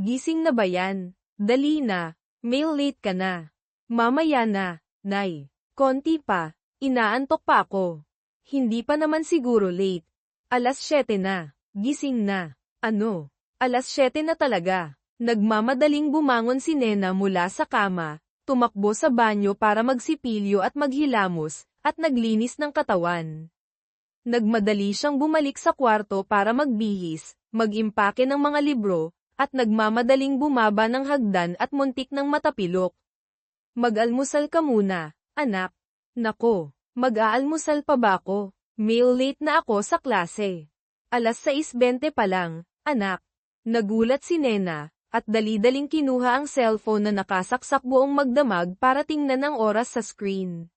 Gising na ba yan? Dali na, may late ka na. Mamaya na, Nay. Konti pa, inaantok pa ako. Hindi pa naman siguro late. Alas 7 na, gising na. Ano? Alas 7 na talaga. Nagmamadaling bumangon si Nena mula sa kama, tumakbo sa banyo para magsipilyo at maghilamos, at naglinis ng katawan. Nagmadali siyang bumalik sa kwarto para magbihis, mag-impake ng mga libro, at nagmamadaling bumaba ng hagdan at muntik ng matapilok. Mag-almusal ka muna, anak. Nako, mag-aalmusal pa ba ako? May late na ako sa klase. Alas 6:20 pa lang, anak. Nagulat si Nena, at dali-daling kinuha ang cellphone na nakasaksak buong magdamag para tingnan ang oras sa screen.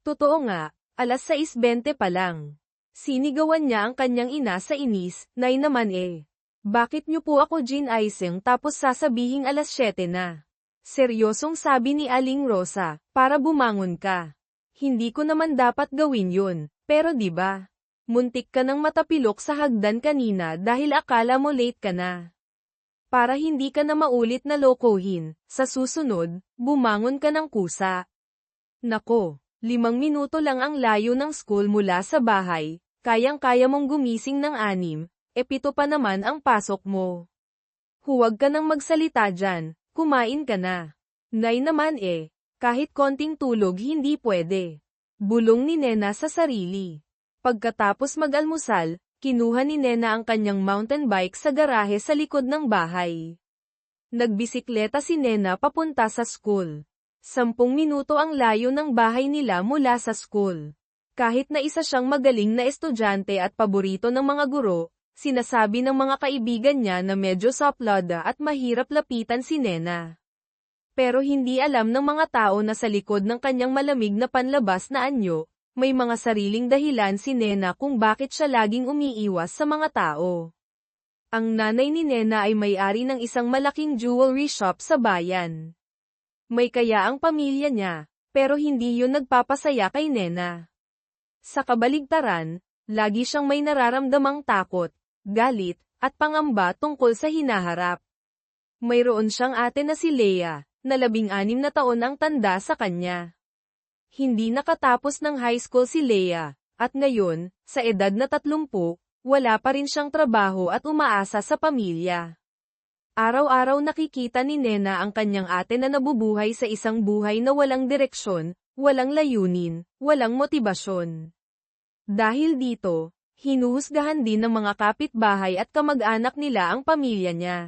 Totoo nga, alas 6:20 pa lang. Sinigawan niya ang kanyang ina sa inis, Nay naman eh. Bakit niyo po ako ginaagising tapos sasabihing alas 7 na? Seryosong sabi ni Aling Rosa, para bumangon ka. Hindi ko naman dapat gawin yun, pero di ba? Muntik ka nang matapilok sa hagdan kanina dahil akala mo late ka na. Para hindi ka na maulit na lokohin, sa susunod, bumangon ka ng kusa. Nako, 5 minuto lang ang layo ng school mula sa bahay, kayang-kaya mong gumising ng 6, 7 pa naman ang pasok mo. Huwag ka nang magsalita dyan, kumain ka na. Nay naman eh, kahit konting tulog hindi pwede. Bulong ni Nena sa sarili. Pagkatapos mag-almusal, kinuha ni Nena ang kanyang mountain bike sa garahe sa likod ng bahay. Nagbisikleta si Nena papunta sa school. 10 minuto ang layo ng bahay nila mula sa school. Kahit na isa siyang magaling na estudyante at paborito ng mga guro, sinasabi ng mga kaibigan niya na medyo saplada at mahirap lapitan si Nena. Pero hindi alam ng mga tao na sa likod ng kanyang malamig na panlabas na anyo, may mga sariling dahilan si Nena kung bakit siya laging umiiwas sa mga tao. Ang nanay ni Nena ay may-ari ng isang malaking jewelry shop sa bayan. May kaya ang pamilya niya, pero hindi yun nagpapasaya kay Nena. Sa kabaligtaran, lagi siyang may nararamdamang takot, galit, at pangamba tungkol sa hinaharap. Mayroon siyang ate na si Leah, na 16 na taon ang tanda sa kanya. Hindi nakatapos ng high school si Leah, at ngayon, sa edad na 30, wala pa rin siyang trabaho at umaasa sa pamilya. Araw-araw nakikita ni Nena ang kanyang ate na nabubuhay sa isang buhay na walang direksyon, walang layunin, walang motibasyon. Dahil dito, hinuhusgahan din ng mga kapitbahay at kamag-anak nila ang pamilya niya.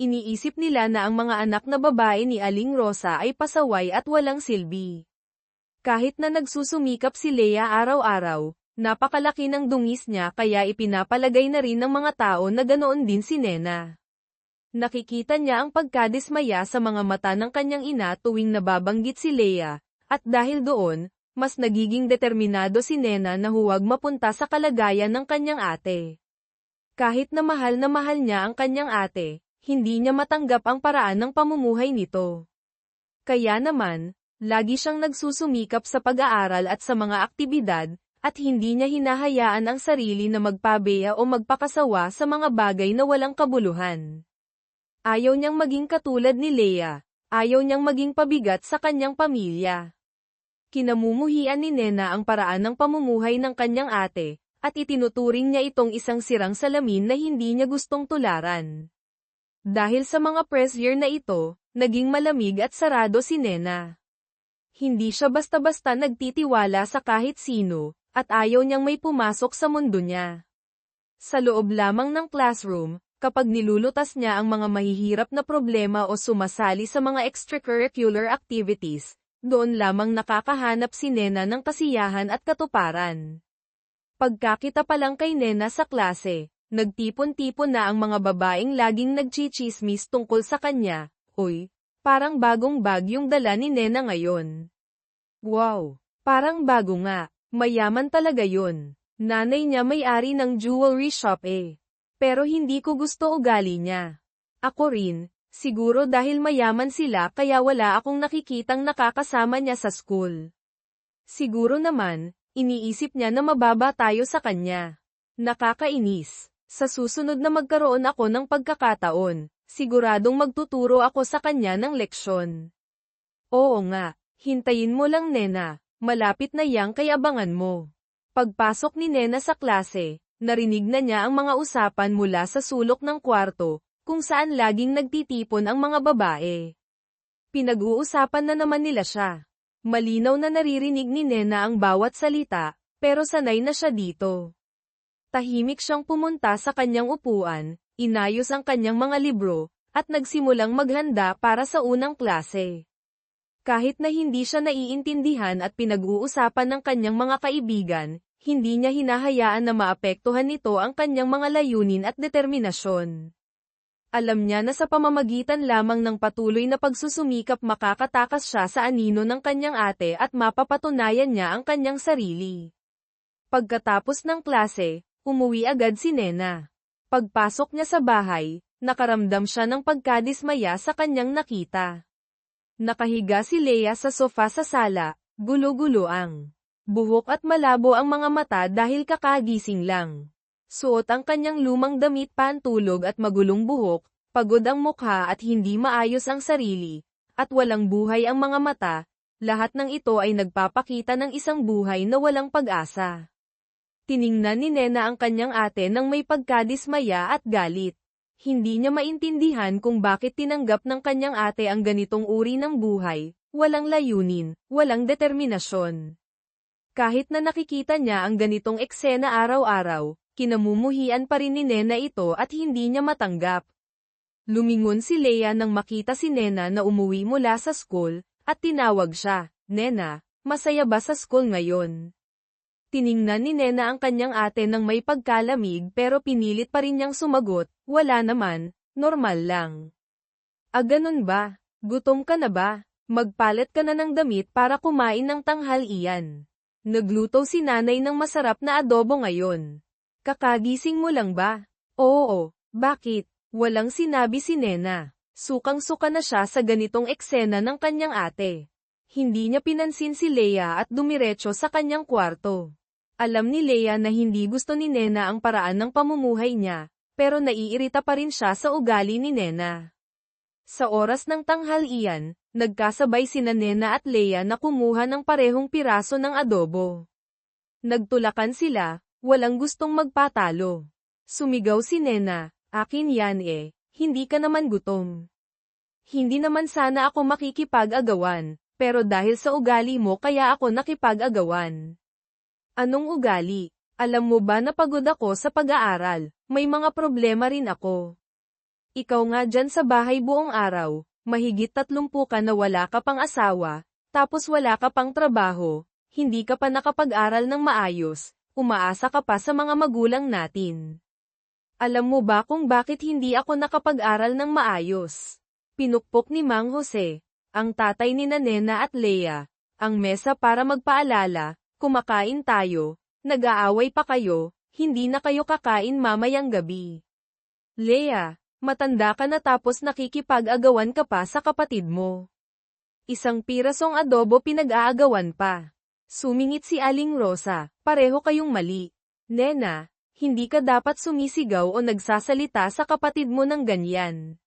Iniisip nila na ang mga anak na babae ni Aling Rosa ay pasaway at walang silbi. Kahit na nagsusumikap si Leah araw-araw, napakalaki ng dungis niya kaya ipinapalagay na rin ng mga tao na ganoon din si Nena. Nakikita niya ang pagkadismaya sa mga mata ng kanyang ina tuwing nababanggit si Leah, at dahil doon, mas nagiging determinado si Nena na huwag mapunta sa kalagayan ng kanyang ate. Kahit na mahal niya ang kanyang ate, hindi niya matanggap ang paraan ng pamumuhay nito. Kaya naman, lagi siyang nagsusumikap sa pag-aaral at sa mga aktibidad, at hindi niya hinahayaan ang sarili na magpabeya o magpakasawa sa mga bagay na walang kabuluhan. Ayaw niyang maging katulad ni Leah, ayaw niyang maging pabigat sa kanyang pamilya. Kinamumuhian ni Nena ang paraan ng pamumuhay ng kanyang ate, at itinuturing niya itong isang sirang salamin na hindi niya gustong tularan. Dahil sa mga pressure na ito, naging malamig at sarado si Nena. Hindi siya basta-basta nagtitiwala sa kahit sino, at ayaw niyang may pumasok sa mundo niya. Sa loob lamang ng classroom, kapag nilulutas niya ang mga mahihirap na problema o sumasali sa mga extracurricular activities, doon lamang nakakahanap si Nena ng kasiyahan at katuparan. Pagkakita pa lang kay Nena sa klase, nagtipon-tipon na ang mga babaeng laging nagchichismis tungkol sa kanya. Uy, parang bagong bag yung dala ni Nena ngayon. Wow, parang bago nga, mayaman talaga yun. Nanay niya may-ari ng jewelry shop eh. Pero hindi ko gusto ugali niya. Ako rin. Siguro dahil mayaman sila kaya wala akong nakikitang nakakasama niya sa school. Siguro naman, iniisip niya na mababa tayo sa kanya. Nakakainis. Sa susunod na magkaroon ako ng pagkakataon, Siguradong magtuturo ako sa kanya ng leksyon. Oo nga, hintayin mo lang Nena, malapit na yang kay abangan mo. Pagpasok ni Nena sa klase, narinig na niya ang mga usapan mula sa sulok ng kwarto, kung saan laging nagtitipon ang mga babae. Pinag-uusapan na naman nila siya. Malinaw na naririnig ni Nena ang bawat salita, pero sanay na siya dito. Tahimik siyang pumunta sa kanyang upuan, inayos ang kanyang mga libro, at nagsimulang maghanda para sa unang klase. Kahit na hindi siya naiintindihan at pinag-uusapan ng kanyang mga kaibigan, hindi niya hinahayaan na maapektuhan nito ang kanyang mga layunin at determinasyon. Alam niya na sa pamamagitan lamang ng patuloy na pagsusumikap makakatakas siya sa anino ng kanyang ate at mapapatunayan niya ang kanyang sarili. Pagkatapos ng klase, umuwi agad si Nena. Pagpasok niya sa bahay, nakaramdam siya ng pagkadismaya sa kanyang nakita. Nakahiga si Leia sa sofa sa sala, gulo-gulo ang buhok at malabo ang mga mata dahil kakagising lang. Suot ang kanyang lumang damit pantulog at magulong buhok, pagod ang mukha at hindi maayos ang sarili, at walang buhay ang mga mata, lahat ng ito ay nagpapakita ng isang buhay na walang pag-asa. Tiningnan ni Nena ang kanyang ate nang may pagkadismaya at galit. Hindi niya maintindihan kung bakit tinanggap ng kanyang ate ang ganitong uri ng buhay, walang layunin, walang determinasyon. Kahit na nakikita niya ang ganitong eksena araw-araw, kinamumuhian pa rin ni Nena ito at hindi niya matanggap. Lumingon si Leia nang makita si Nena na umuwi mula sa school, at tinawag siya, "Nena, masaya ba sa school ngayon?" Tiningnan ni Nena ang kanyang ate nang may pagkalamig pero pinilit pa rin niyang sumagot, "Wala naman, normal lang." "Ah, ganun ba? Gutom ka na ba? Magpalit ka na ng damit para kumain ng tanghalian. Nagluto si nanay ng masarap na adobo ngayon. Kakagising mo lang ba?" "Oo, bakit?" Walang sinabi si Nena. Sukang-suka na siya sa ganitong eksena ng kanyang ate. Hindi niya pinansin si Leia at dumiretso sa kanyang kwarto. Alam ni Leia na hindi gusto ni Nena ang paraan ng pamumuhay niya, pero naiirita pa rin siya sa ugali ni Nena. Sa oras ng tanghalian, nagkasabay sina Nena at Leia na kumuha ng parehong piraso ng adobo. Nagtulakan sila, walang gustong magpatalo. Sumigaw si Nena, "Akin yan eh, hindi ka naman gutom." "Hindi naman sana ako makikipag-agawan, pero dahil sa ugali mo kaya ako nakipag-agawan." "Anong ugali? Alam mo ba na pagod ako sa pag-aaral, may mga problema rin ako. Ikaw nga dyan sa bahay buong araw, mahigit 30 ka na wala ka pang asawa, tapos wala ka pang trabaho, hindi ka pa nakapag-aral ng maayos, umaasa ka pa sa mga magulang natin. Alam mo ba kung bakit hindi ako nakapag-aral ng maayos?" Pinukpok ni Mang Jose, ang tatay ni Nena at Leia, ang mesa para magpaalala, "Kumakain tayo, nag-aaway pa kayo, hindi na kayo kakain mamayang gabi. Leia, matanda ka na tapos nakikipag-agawan ka pa sa kapatid mo. Isang pirasong adobo pinag-aagawan pa." Sumingit si Aling Rosa, "Pareho kayong mali. Nena, hindi ka dapat sumisigaw o nagsasalita sa kapatid mo ng ganyan.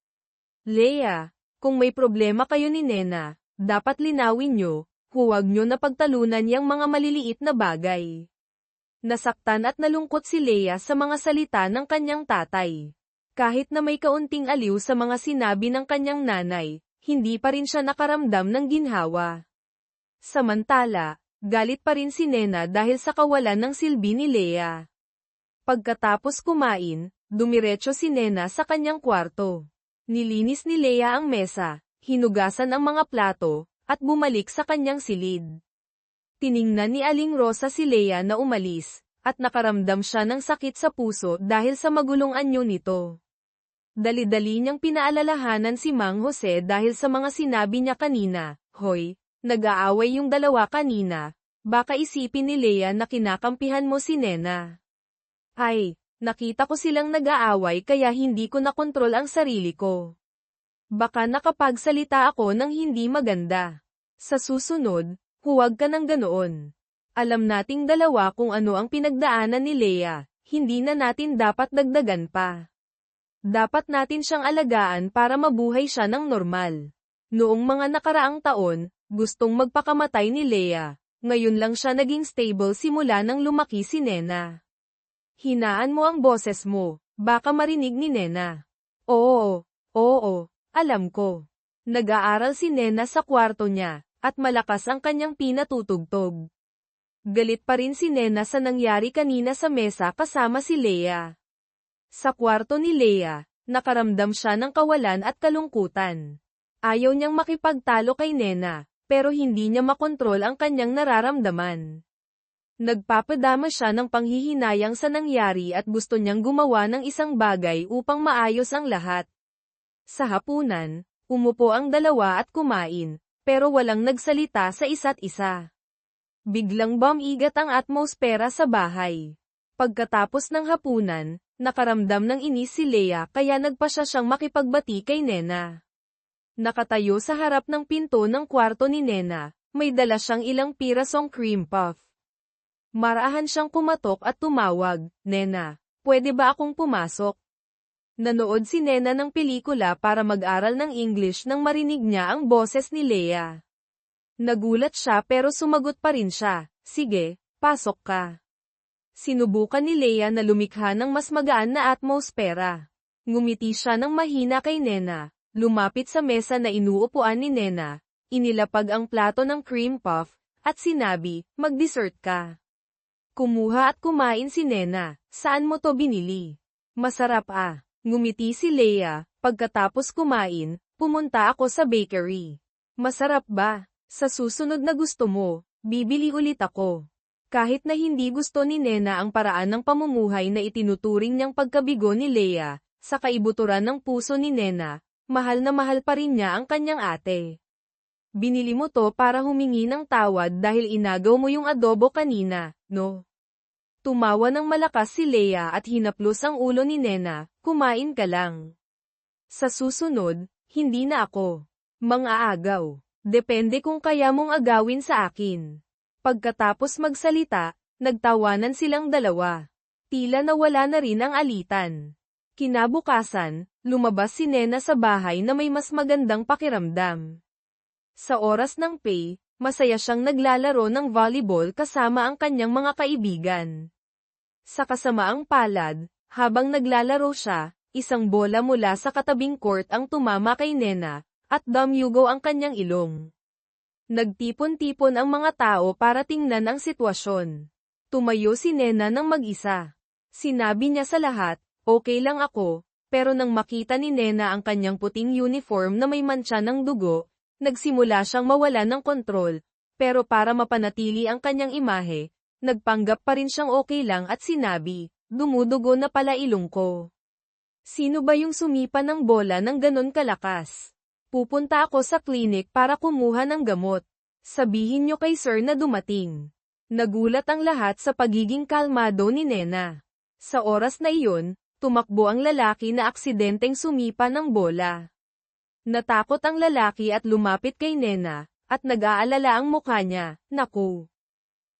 Leia, kung may problema kayo ni Nena, dapat linawin nyo, huwag nyo na pagtalunan yang mga maliliit na bagay." Nasaktan at nalungkot si Leia sa mga salita ng kanyang tatay. Kahit na may kaunting aliw sa mga sinabi ng kanyang nanay, hindi pa rin siya nakaramdam ng ginhawa. Samantala, galit pa rin si Nena dahil sa kawalan ng silbi ni Leia. Pagkatapos kumain, dumiretso si Nena sa kanyang kwarto. Nilinis ni Leia ang mesa, hinugasan ang mga plato, at bumalik sa kanyang silid. Tiningnan ni Aling Rosa si Leia na umalis, at nakaramdam siya ng sakit sa puso dahil sa magulong anyo nito. Dali-dali niyang pinaalalahanan si Mang Jose dahil sa mga sinabi niya kanina, "Hoy, nag-aaway yung dalawa kanina, baka isipin ni Leia na kinakampihan mo si Nena." "Ay, nakita ko silang nag-aaway kaya hindi ko nakontrol ang sarili ko. Baka nakapagsalita ako ng hindi maganda. Sa susunod, huwag ka ng ganoon. Alam nating dalawa kung ano ang pinagdaanan ni Leia, hindi na natin dapat dagdagan pa." Dapat natin siyang alagaan para mabuhay siya ng normal. Noong mga nakaraang taon, gustong magpakamatay ni Leia. Ngayon lang siya naging stable simula nang lumaki si Nena. Hinaan mo ang boses mo, baka marinig ni Nena. Oo, alam ko. Nag-aaral si Nena sa kwarto niya, at malakas ang kanyang pinatutugtog. Galit pa rin si Nena sa nangyari kanina sa mesa kasama si Leia. Sa kwarto ni Leia, nakaramdam siya ng kawalan at kalungkutan. Ayaw niyang makipagtalo kay Nena, pero hindi niya makontrol ang kanyang nararamdaman. Nagpapadama siya ng panghihinayang sa nangyari at gusto niyang gumawa ng isang bagay upang maayos ang lahat. Sa hapunan, umupo ang dalawa at kumain, pero walang nagsalita sa isa't isa. Biglang bumigat ang atmosfera sa bahay. Pagkatapos ng hapunan, nakaramdam ng inis si Leia kaya nagpasya siyang makipagbati kay Nena. Nakatayo sa harap ng pinto ng kwarto ni Nena, may dala siyang ilang pirasong cream puff. Marahan siyang kumatok at tumawag, "Nena, pwede ba akong pumasok?" Nanood si Nena ng pelikula para mag-aral ng English nang marinig niya ang boses ni Leia. Nagulat siya pero sumagot pa rin siya, "Sige, pasok ka." Sinubukan ni Leia na lumikha ng mas magaan na atmosfera. Ngumiti siya ng mahina kay Nena, lumapit sa mesa na inuupuan ni Nena, inilapag ang plato ng cream puff, at sinabi, "Mag-dessert ka." Kumuha at kumain si Nena, "Saan mo to binili?" "Masarap ah." Ngumiti si Leia, "Pagkatapos kumain, pumunta ako sa bakery." "Masarap ba? Sa susunod na gusto mo, bibili ulit ako." Kahit na hindi gusto ni Nena ang paraan ng pamumuhay na itinuturing niyang pagkabigo ni Leia, sa kaibuturan ng puso ni Nena, mahal na mahal pa rin niya ang kanyang ate. "Binili mo to para humingi ng tawad dahil inagaw mo yung adobo kanina, no?" Tumawa ng malakas si Leia at hinaplos ang ulo ni Nena, "Kumain ka lang. Sa susunod, hindi na ako mang-aagaw. Depende kung kaya mong agawin sa akin." Pagkatapos magsalita, nagtawanan silang dalawa. Tila nawala na rin ang alitan. Kinabukasan, lumabas si Nena sa bahay na may mas magandang pakiramdam. Sa oras ng pay, masaya siyang naglalaro ng volleyball kasama ang kanyang mga kaibigan. Sa kasamaang palad, habang naglalaro siya, isang bola mula sa katabing court ang tumama kay Nena, at dumuyugo ang kanyang ilong. Nagtipon-tipon ang mga tao para tingnan ang sitwasyon. Tumayo si Nena ng mag-isa. Sinabi niya sa lahat, "Okay lang ako," pero nang makita ni Nena ang kanyang puting uniform na may mantsa ng dugo, nagsimula siyang mawala ng kontrol, pero para mapanatili ang kanyang imahe, nagpanggap pa rin siyang okay lang at sinabi, "Dumudugo na pala ilong ko. Sino ba yung sumipa ng bola ng ganon kalakas? Pupunta ako sa klinik para kumuha ng gamot. Sabihin niyo kay sir na dumating." Nagulat ang lahat sa pagiging kalmado ni Nena. Sa oras na iyon, tumakbo ang lalaki na aksidenteng sumipa ng bola. Natakot ang lalaki at lumapit kay Nena, at nag-aalala ang mukha niya, "Naku.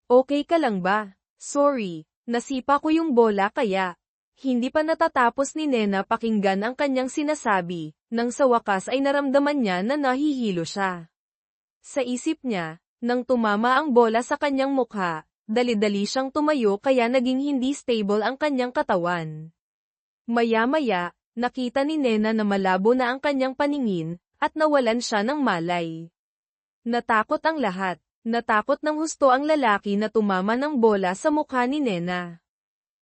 Okay ka lang ba?" "Sorry, nasipa ko yung bola kaya." Hindi pa natatapos ni Nena pakinggan ang kanyang sinasabi, nang sa wakas ay naramdaman niya na nahihilo siya. Sa isip niya, nang tumama ang bola sa kanyang mukha, dali-dali siyang tumayo kaya naging hindi stable ang kanyang katawan. Maya-maya, nakita ni Nena na malabo na ang kanyang paningin, at nawalan siya ng malay. Natakot ang lahat. Natakot ng husto ang lalaki na tumama ng bola sa mukha ni Nena.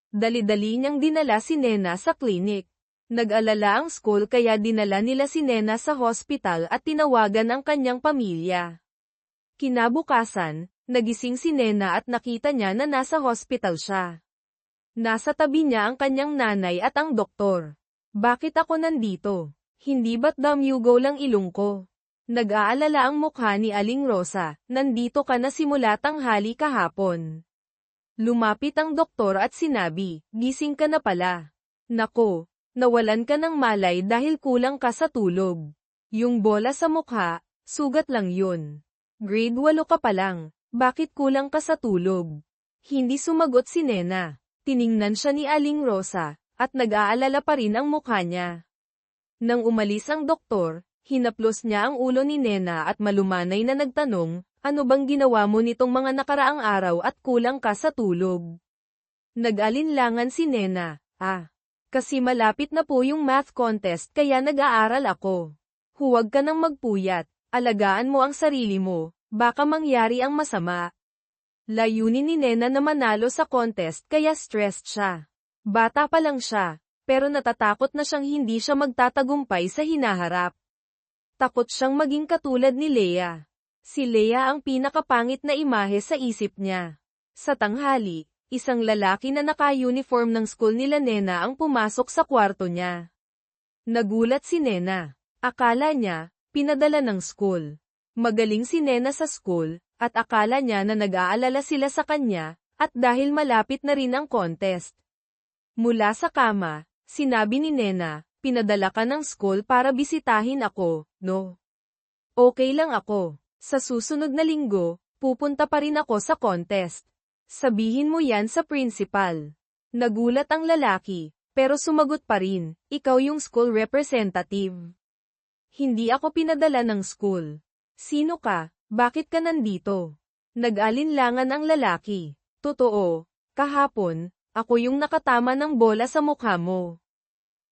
Dali-dali niyang dinala si Nena sa klinik. Nag-alala ang school kaya dinala nila si Nena sa hospital at tinawagan ang kanyang pamilya. Kinabukasan, nagising si Nena at nakita niya na nasa hospital siya. Nasa tabi niya ang kanyang nanay at ang doktor. "Bakit ako nandito? Hindi ba't damyugaw lang ilong ko?" Nag-aalala ang mukha ni Aling Rosa, "Nandito ka na simula tanghali kahapon." Lumapit ang doktor at sinabi, "Gising ka na pala. Nako, nawalan ka ng malay dahil kulang ka sa tulog. Yung bola sa mukha, sugat lang yun. Grade 8 ka pa lang, bakit kulang ka sa tulog?" Hindi sumagot si Nena. Tiningnan siya ni Aling Rosa, at nag-aalala pa rin ang mukha niya. Nang umalis ang doktor, hinaplos niya ang ulo ni Nena at malumanay na nagtanong, ano bang ginawa mo nitong mga nakaraang araw at kulang ka sa tulog? Nag-alinlangan si Nena, kasi malapit na po yung math contest kaya nag-aaral ako. Huwag ka nang magpuyat, alagaan mo ang sarili mo, baka mangyari ang masama. Layunin ni Nena na manalo sa contest kaya stressed siya. Bata pa lang siya, pero natatakot na siyang hindi siya magtatagumpay sa hinaharap. Takot siyang maging katulad ni Leia. Si Leia ang pinakapangit na imahe sa isip niya. Sa tanghali, isang lalaki na naka-uniform ng school nila Nena ang pumasok sa kwarto niya. Nagulat si Nena. Akala niya, pinadala ng school. Magaling si Nena sa school, at akala niya na nag-aalala sila sa kanya, at dahil malapit na rin ang contest. Mula sa kama, sinabi ni Nena, pinadala ka ng school para bisitahin ako, no? Okay lang ako. Sa susunod na linggo, pupunta pa rin ako sa contest. Sabihin mo yan sa principal. Nagulat ang lalaki, pero sumagot pa rin, ikaw yung school representative. Hindi ako pinadala ng school. Sino ka? Bakit ka nandito? Nag-alinlangan ang lalaki. Totoo, kahapon, ako yung nakatama ng bola sa mukha mo.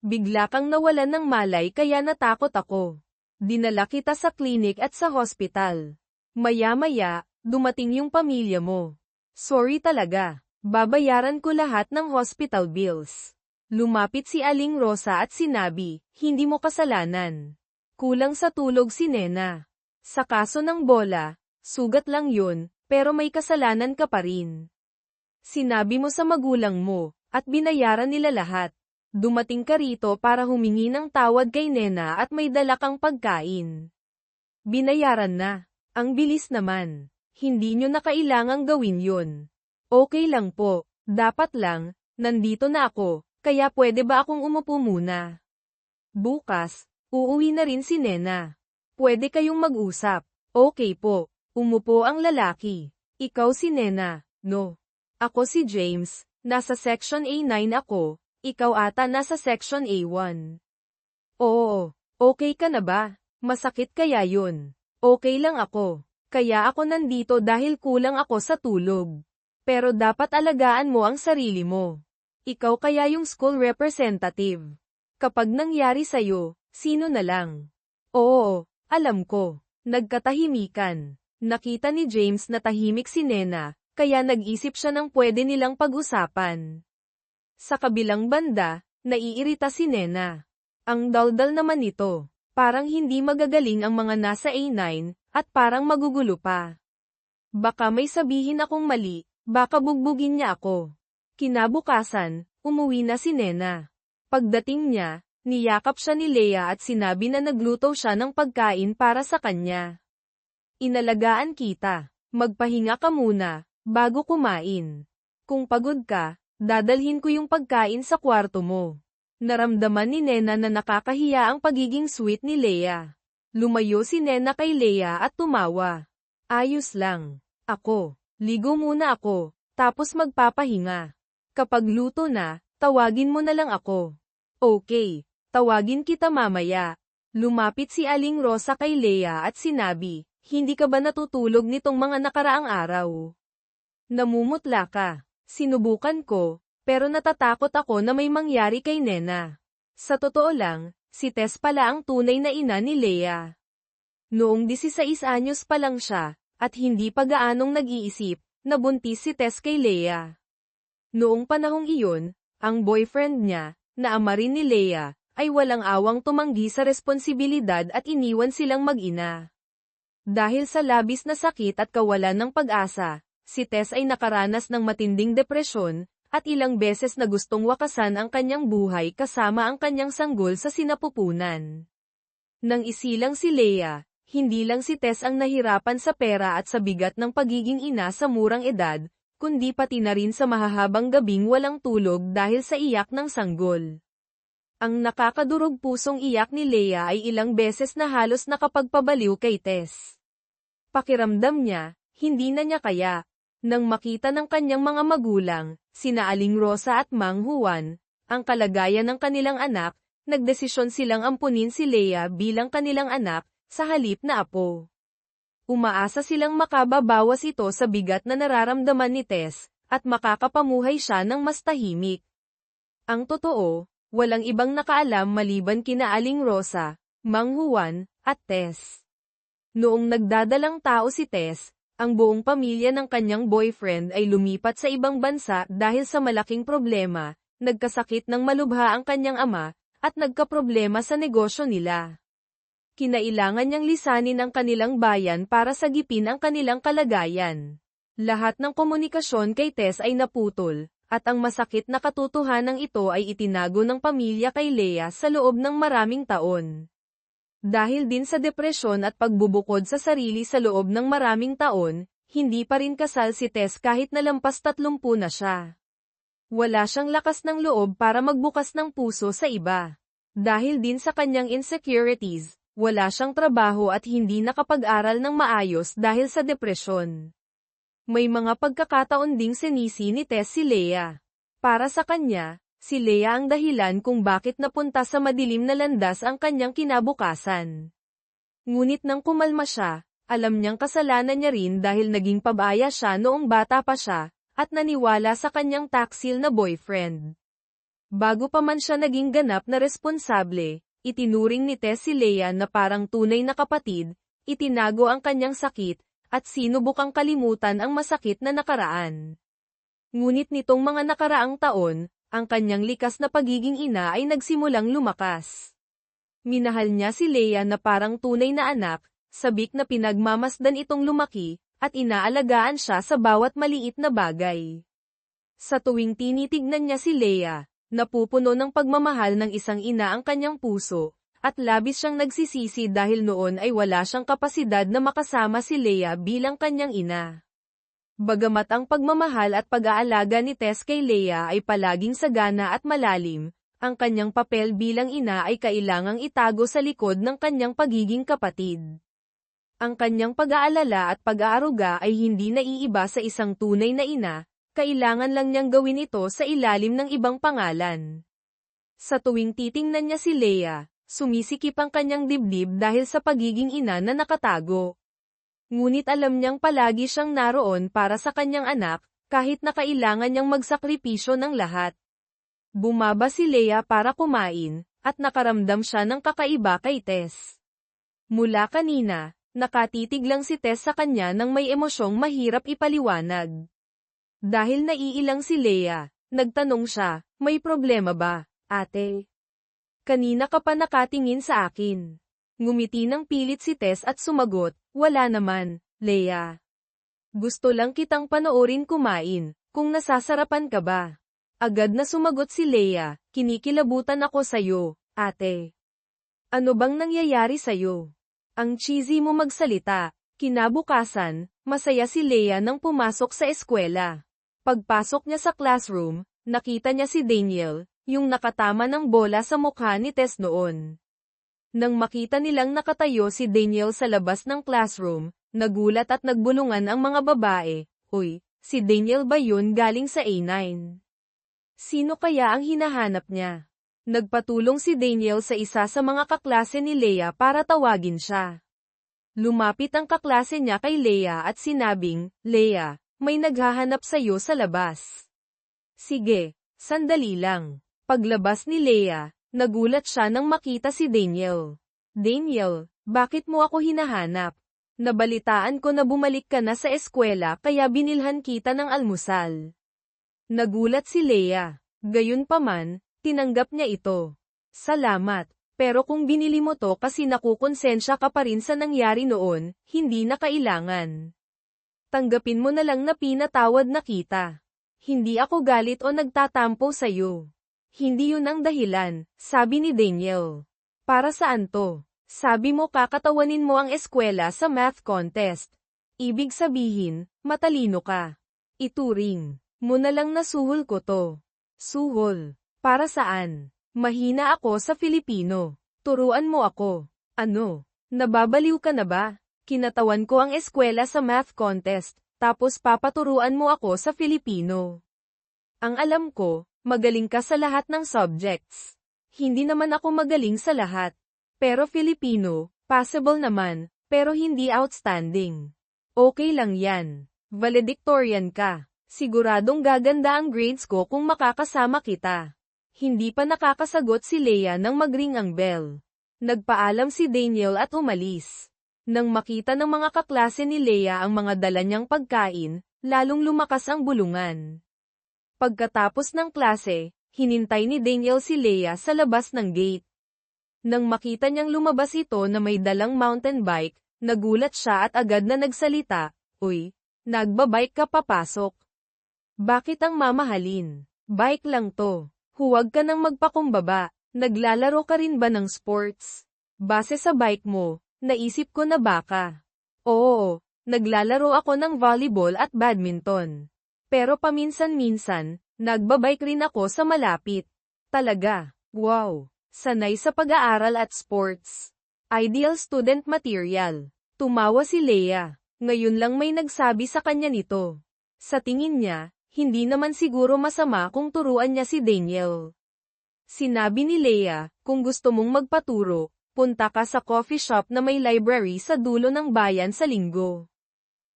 Bigla kang nawalan ng malay kaya natakot ako. Dinala kita sa klinik at sa hospital. Maya-maya, dumating yung pamilya mo. Sorry talaga, babayaran ko lahat ng hospital bills. Lumapit si Aling Rosa at sinabi, hindi mo kasalanan. Kulang sa tulog si Nena. Sa kaso ng bola, sugat lang yun, pero may kasalanan ka pa rin. Sinabi mo sa magulang mo, at binayaran nila lahat. Dumating ka rito para humingi ng tawad kay Nena at may dala kang pagkain. Binayaran na. Ang bilis naman. Hindi nyo na kailangang gawin yun. Okay lang po, dapat lang, nandito na ako, kaya pwede ba akong umupo muna? Bukas, uuwi na rin si Nena. Pwede kayong mag-usap. Okay po, umupo ang lalaki. Ikaw si Nena, no? Ako si James, nasa section A9 ako. Ikaw ata nasa section A1. Oo, okay ka na ba? Masakit kaya yun? Okay lang ako. Kaya ako nandito dahil kulang ako sa tulog. Pero dapat alagaan mo ang sarili mo. Ikaw kaya yung school representative. Kapag nangyari sa'yo, sino na lang? Oo, alam ko. Nagkatahimikan. Nakita ni James na tahimik si Nena, kaya nag-isip siya ng pwede nilang pag-usapan. Sa kabilang banda, naiirita si Nena. Ang daldal naman nito. Parang hindi magagaling ang mga nasa A9, at parang magugulo pa. Baka may sabihin akong mali, baka bugbugin niya ako. Kinabukasan, umuwi na si Nena. Pagdating niya, niyakap siya ni Leia at sinabi na nagluto siya ng pagkain para sa kanya. Inalagaan kita. Magpahinga ka muna, bago kumain. Kung pagod ka, dadalhin ko yung pagkain sa kwarto mo. Naramdaman ni Nena na nakakahiya ang pagiging sweet ni Leia. Lumayo si Nena kay Leia at tumawa. Ayos lang. Ako, ligo muna ako, tapos magpapahinga. Kapag luto na, tawagin mo na lang ako. Okay, tawagin kita mamaya. Lumapit si Aling Rosa kay Leia at sinabi, hindi ka ba natutulog nitong mga nakaraang araw? Namumutla ka. Sinubukan ko, pero natatakot ako na may mangyari kay Nena. Sa totoo lang, si Tess pala ang tunay na ina ni Leia. Noong 16 anyos pa lang siya, at hindi pa gaanong nag-iisip, nabuntis si Tess kay Leia. Noong panahong iyon, ang boyfriend niya, na ama rin ni Leia, ay walang awang tumanggi sa responsibilidad at iniwan silang mag-ina. Dahil sa labis na sakit at kawalan ng pag-asa, si Tess ay nakaranas ng matinding depresyon, at ilang beses na gustong wakasan ang kanyang buhay kasama ang kanyang sanggol sa sinapupunan. Nang isilang si Leia, hindi lang si Tess ang nahirapan sa pera at sa bigat ng pagiging ina sa murang edad, kundi pati na rin sa mahahabang gabing walang tulog dahil sa iyak ng sanggol. Ang nakakadurog pusong iyak ni Leia ay ilang beses na halos nakapagpabaliw kay Tess. Pakiramdam niya, hindi na niya kaya. Nang makita ng kanyang mga magulang, sina Aling Rosa at Mang Juan, ang kalagayan ng kanilang anak, nagdesisyon silang ampunin si Leia bilang kanilang anak, sa halip na apo. Umaasa silang makababawas ito sa bigat na nararamdaman ni Tess, at makakapamuhay siya ng mas tahimik. Ang totoo, walang ibang nakaalam maliban kina Aling Rosa, Mang Juan, at Tess. Noong nagdadalang tao si Tess, ang buong pamilya ng kanyang boyfriend ay lumipat sa ibang bansa dahil sa malaking problema, nagkasakit ng malubha ang kanyang ama, at nagkaproblema sa negosyo nila. Kinailangan niyang lisanin ang kanilang bayan para sagipin ang kanilang kalagayan. Lahat ng komunikasyon kay Tess ay naputol, at ang masakit na katotohanan ito ay itinago ng pamilya kay Leia sa loob ng maraming taon. Dahil din sa depresyon at pagbubukod sa sarili sa loob ng maraming taon, hindi pa rin kasal si Tess kahit na lampas 30 na siya. Wala siyang lakas ng loob para magbukas ng puso sa iba. Dahil din sa kanyang insecurities, wala siyang trabaho at hindi nakapag-aral ng maayos dahil sa depresyon. May mga pagkakataon ding sinisi ni Tess si Leia. Para sa kanya, si Leia ang dahilan kung bakit napunta sa madilim na landas ang kanyang kinabukasan. Ngunit nang kumalma siya, alam niyang kasalanan niya rin dahil naging pabaya siya noong bata pa siya, at naniwala sa kanyang taksil na boyfriend. Bago pa man siya naging ganap na responsable, itinuring ni Tess si Leia na parang tunay na kapatid, itinago ang kanyang sakit, at sinubukang kalimutan ang masakit na nakaraan. Ngunit nitong mga nakaraang taon, ang kanyang likas na pagiging ina ay nagsimulang lumakas. Minahal niya si Leia na parang tunay na anak, sabik na pinagmamasdan itong lumaki, at inaalagaan siya sa bawat maliit na bagay. Sa tuwing tinitignan niya si Leia, napupuno ng pagmamahal ng isang ina ang kanyang puso, at labis siyang nagsisisi dahil noon ay wala siyang kapasidad na makasama si Leia bilang kanyang ina. Bagamat ang pagmamahal at pag-aalaga ni Tess kay Leia ay palaging sagana at malalim, ang kanyang papel bilang ina ay kailangang itago sa likod ng kanyang pagiging kapatid. Ang kanyang pag-aalala at pag-aaruga ay hindi naiiba sa isang tunay na ina, kailangan lang niyang gawin ito sa ilalim ng ibang pangalan. Sa tuwing titingnan niya si Leia, sumisikip ang kanyang dibdib dahil sa pagiging ina na nakatago. Ngunit alam niyang palagi siyang naroon para sa kanyang anak, kahit na kailangan niyang magsakripisyo ng lahat. Bumaba si Leia para kumain, at nakaramdam siya ng kakaiba kay Tess. Mula kanina, nakatitig lang si Tess sa kanya nang may emosyong mahirap ipaliwanag. Dahil naiilang si Leia, nagtanong siya, "May problema ba, ate? Kanina ka pa nakatingin sa akin." Ngumiti ng pilit si Tess at sumagot, "Wala naman, Leia. Gusto lang kitang panoorin kumain, kung nasasarapan ka ba." Agad na sumagot si Leia, "Kinikilabutan ako sayo, ate. Ano bang nangyayari sayo? Ang cheesy mo magsalita." Kinabukasan, masaya si Leia nang pumasok sa eskwela. Pagpasok niya sa classroom, nakita niya si Daniel, yung nakatama ng bola sa mukha ni Tess noon. Nang makita nilang nakatayo si Daniel sa labas ng classroom, nagulat at nagbulungan ang mga babae, "Uy, si Daniel ba yun galing sa A9? Sino kaya ang hinahanap niya?" Nagpatulong si Daniel sa isa sa mga kaklase ni Leia para tawagin siya. Lumapit ang kaklase niya kay Leia at sinabing, "Leia, may naghahanap sa'yo sa labas." "Sige, sandali lang." Paglabas ni Leia, nagulat siya nang makita si Daniel. "Daniel, bakit mo ako hinahanap? Nabalitaan ko na bumalik ka na sa eskwela kaya binilhan kita ng almusal." Nagulat si Leia. Gayunpaman, tinanggap niya ito. "Salamat. Pero kung binili mo to kasi nakukonsensya ka pa rin sa nangyari noon, hindi na kailangan. Tanggapin mo na lang na pinatawad na kita. Hindi ako galit o nagtatampo sa'yo. Hindi yun ang dahilan," sabi ni Daniel. "Para saan to? Sabi mo kakatawanin mo ang eskwela sa math contest. Ibig sabihin, matalino ka. Ituring mo na lang na suhol ko to." "Suhol? Para saan? Mahina ako sa Filipino. Turuan mo ako." "Ano? Nababaliw ka na ba? Kinatawan ko ang eskwela sa math contest, tapos papaturuan mo ako sa Filipino. Ang alam ko, magaling ka sa lahat ng subjects. Hindi naman ako magaling sa lahat. Pero Filipino, passable naman, pero hindi outstanding. Okay lang yan. Valedictorian ka. Siguradong gaganda ang grades ko kung makakasama kita. Hindi pa nakakasagot si Leia nang magring ang bell. Nagpaalam si Daniel at umalis. Nang makita ng mga kaklase ni Leia ang mga dala niyang pagkain, lalong lumakas ang bulungan. Pagkatapos ng klase, hinintay ni Daniel si Leia sa labas ng gate. Nang makita niyang lumabas ito na may dalang mountain bike, nagulat siya at agad na nagsalita, "Uy, nagbabike ka papasok? Bakit ang mamahalin? Bike lang to. Huwag ka nang magpakumbaba. Naglalaro ka rin ba ng sports? Base sa bike mo, naisip ko na baka." "Oo, naglalaro ako ng volleyball at badminton. Pero paminsan-minsan, nagbabike rin ako sa malapit." "Talaga? Wow! Sanay sa pag-aaral at sports. Ideal student material." Tumawa si Leia. Ngayon lang may nagsabi sa kanya nito. Sa tingin niya, hindi naman siguro masama kung turuan niya si Daniel. Sinabi ni Leia, "Kung gusto mong magpaturo, punta ka sa coffee shop na may library sa dulo ng bayan sa linggo.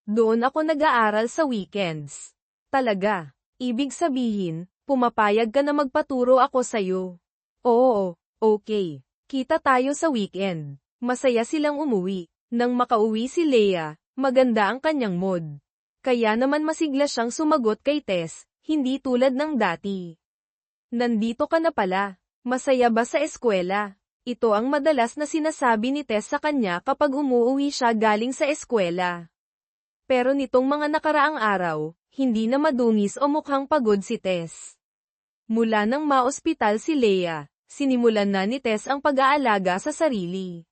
Doon ako nag-aaral sa weekends." "Talaga? Ibig sabihin, pumapayag ka na magpaturo ako sa'yo?" "Oo, okay. Kita tayo sa weekend." Masaya silang umuwi. Nang makauwi si Leia, maganda ang kanyang mood. Kaya naman masigla siyang sumagot kay Tess, hindi tulad ng dati. "Nandito ka na pala. Masaya ba sa eskwela?" Ito ang madalas na sinasabi ni Tess sa kanya kapag umuuwi siya galing sa eskwela. Pero nitong mga nakaraang araw, hindi na madungis o mukhang pagod si Tess. Mula nang maospital si Leia, sinimulan na ni Tess ang pag-aalaga sa sarili.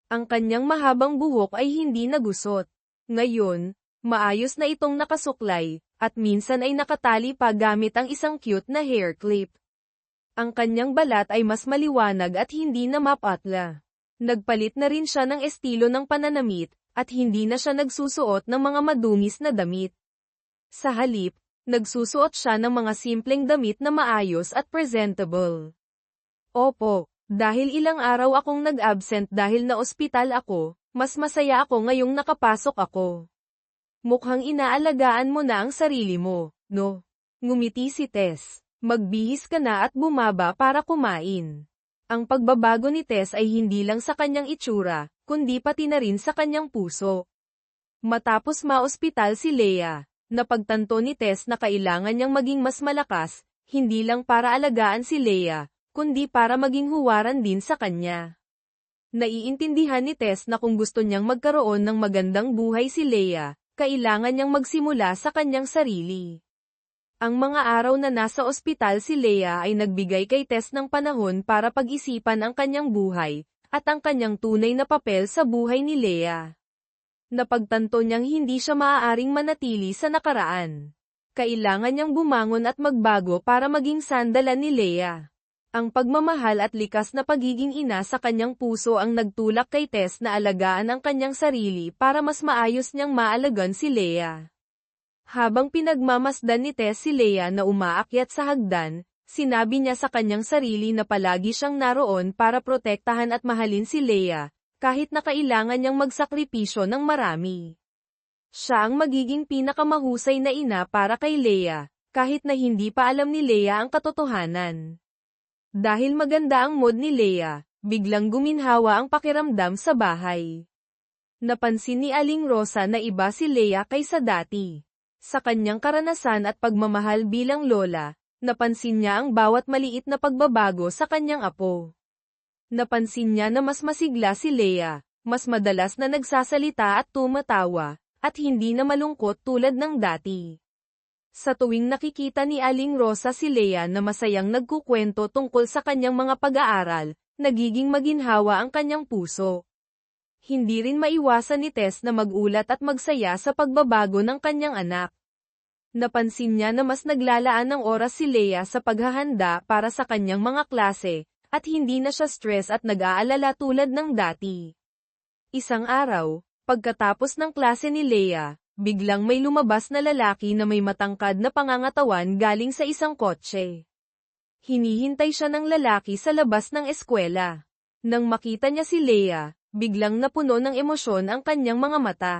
Ang kanyang mahabang buhok ay hindi nagusot. Ngayon, maayos na itong nakasuklay, at minsan ay nakatali pa gamit ang isang cute na hair clip. Ang kanyang balat ay mas maliwanag at hindi na mapatla. Nagpalit na rin siya ng estilo ng pananamit, at hindi na siya nagsusuot ng mga madungis na damit. Sa halip, nagsusuot siya ng mga simpleng damit na maayos at presentable. "Opo, dahil ilang araw akong nag-absent dahil na ospital ako, mas masaya ako ngayong nakapasok ako." "Mukhang inaalagaan mo na ang sarili mo, no?" Ngumiti si Tess. Magbihis ka na at bumaba para kumain. Ang pagbabago ni Tess ay hindi lang sa kanyang itsura, kundi pati na rin sa kanyang puso. Matapos maospital si Leia, napagtanto ni Tess na kailangan niyang maging mas malakas, hindi lang para alagaan si Leia, kundi para maging huwaran din sa kanya. Naiintindihan ni Tess na kung gusto niyang magkaroon ng magandang buhay si Leia, kailangan niyang magsimula sa kanyang sarili. Ang mga araw na nasa ospital si Leia ay nagbigay kay Tess ng panahon para pag-isipan ang kanyang buhay, at ang kanyang tunay na papel sa buhay ni Leia. Napagtanto niyang hindi siya maaaring manatili sa nakaraan. Kailangan niyang bumangon at magbago para maging sandalan ni Leia. Ang pagmamahal at likas na pagiging ina sa kanyang puso ang nagtulak kay Tess na alagaan ang kanyang sarili para mas maayos niyang maalagan si Leia. Habang pinagmamasdan ni Tess si Leia na umaakyat sa hagdan, sinabi niya sa kanyang sarili na palagi siyang naroon para protektahan at mahalin si Leia, kahit na kailangan niyang magsakripisyo ng marami. Siya ang magiging pinakamahusay na ina para kay Leia, kahit na hindi pa alam ni Leia ang katotohanan. Dahil maganda ang mood ni Leia, biglang guminhawa ang pakiramdam sa bahay. Napansin ni Aling Rosa na iba si Leia kaysa dati. Sa kanyang karanasan at pagmamahal bilang lola, napansin niya ang bawat maliit na pagbabago sa kanyang apo. Napansin niya na mas masigla si Leia, mas madalas na nagsasalita at tumatawa, at hindi na malungkot tulad ng dati. Sa tuwing nakikita ni Aling Rosa si Leia na masayang nagkukwento tungkol sa kanyang mga pag-aaral, nagiging maginhawa ang kanyang puso. Hindi rin maiwasan ni Tess na magulat at magsaya sa pagbabago ng kanyang anak. Napansin niya na mas naglalaan ng oras si Leia sa paghahanda para sa kanyang mga klase, at hindi na siya stress at nag-aalala tulad ng dati. Isang araw, pagkatapos ng klase ni Leia, biglang may lumabas na lalaki na may matangkad na pangangatawan galing sa isang kotse. Hinihintay siya ng lalaki sa labas ng eskwela. Nang makita niya si Leia, biglang napuno ng emosyon ang kanyang mga mata.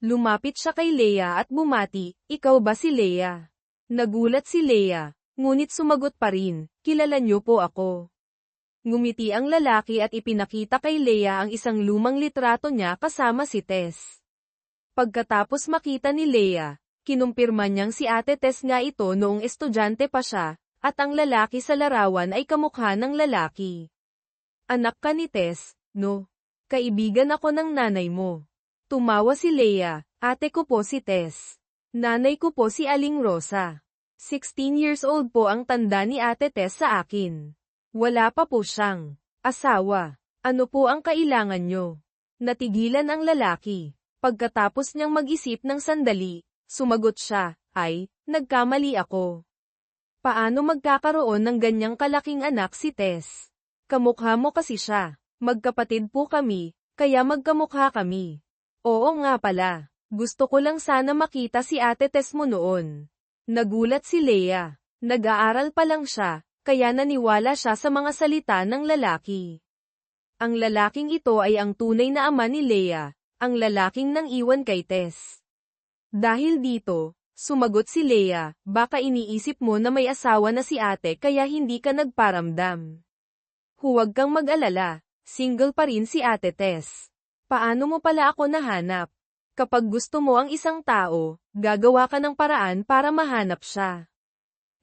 Lumapit siya kay Leia at bumati, "Ikaw ba si Leia?" Nagulat si Leia, ngunit sumagot pa rin, "Kilala niyo po ako." Ngumiti ang lalaki at ipinakita kay Leia ang isang lumang litrato niya kasama si Tess. Pagkatapos makita ni Leia, kinumpirma niyang si Ate Tess nga ito noong estudyante pa siya, at ang lalaki sa larawan ay kamukha ng lalaki. "Anak ka ni Tess, no? Kaibigan ako ng nanay mo." Tumawa si Leia, "Ate ko po si Tess. Nanay ko po si Aling Rosa. 16 years old po ang tanda ni Ate Tess sa akin. Wala pa po siyang asawa. Ano po ang kailangan nyo?" Natigilan ang lalaki. Pagkatapos niyang mag-isip ng sandali, sumagot siya, "Nagkamali ako. Paano magkakaroon ng ganyang kalaking anak si Tess? Kamukha mo kasi siya. Magkapatid po kami, kaya magkamukha kami." "Oo nga pala. Gusto ko lang sana makita si Ate Tess mo noon." Nagulat si Leia. Nag-aaral pa lang siya, kaya naniwala siya sa mga salita ng lalaki. Ang lalaking ito ay ang tunay na ama ni Leia, ang lalaking nang iwan kay Tess. Dahil dito, sumagot si Leia, "Baka iniisip mo na may asawa na si ate kaya hindi ka nagparamdam. Huwag kang mag-alala, single pa rin si Ate Tess. Paano mo pala ako nahanap? Kapag gusto mo ang isang tao, gagawa ka ng paraan para mahanap siya."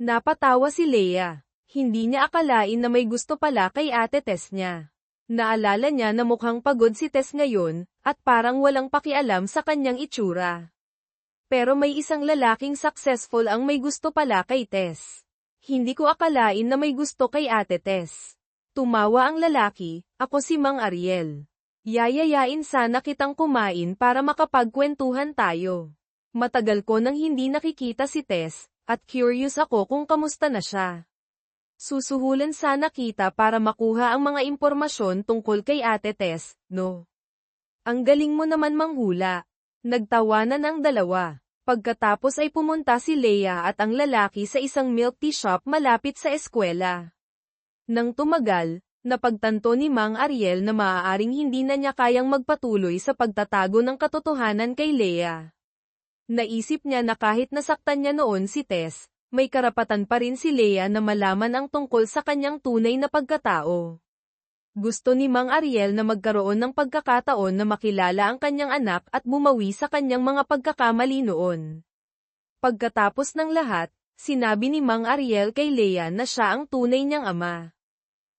Napatawa si Leia. Hindi niya akalain na may gusto pala kay Ate Tess niya. Naalala niya na mukhang pagod si Tess ngayon, at parang walang pakialam sa kanyang itsura. Pero may isang lalaking successful ang may gusto pala kay Tess. Hindi ko akalain na may gusto kay Ate Tess. Tumawa ang lalaki, "Ako si Mang Ariel. Yayayain sana kitang kumain para makapagkwentuhan tayo. Matagal ko nang hindi nakikita si Tess, at curious ako kung kamusta na siya. Susuhulan sana kita para makuha ang mga impormasyon tungkol kay Ate Tess, no?" "Ang galing mo naman manghula." Nagtawanan ang dalawa. Pagkatapos ay pumunta si Leia at ang lalaki sa isang milk tea shop malapit sa eskwela. Nang tumagal, napagtanto ni Mang Ariel na maaaring hindi na niya kayang magpatuloy sa pagtatago ng katotohanan kay Leia. Naisip niya na kahit nasaktan niya noon si Tess, may karapatan pa rin si Leia na malaman ang tungkol sa kanyang tunay na pagkatao. Gusto ni Mang Ariel na magkaroon ng pagkakataon na makilala ang kanyang anak at bumawi sa kanyang mga pagkakamali noon. Pagkatapos ng lahat, sinabi ni Mang Ariel kay Leia na siya ang tunay niyang ama.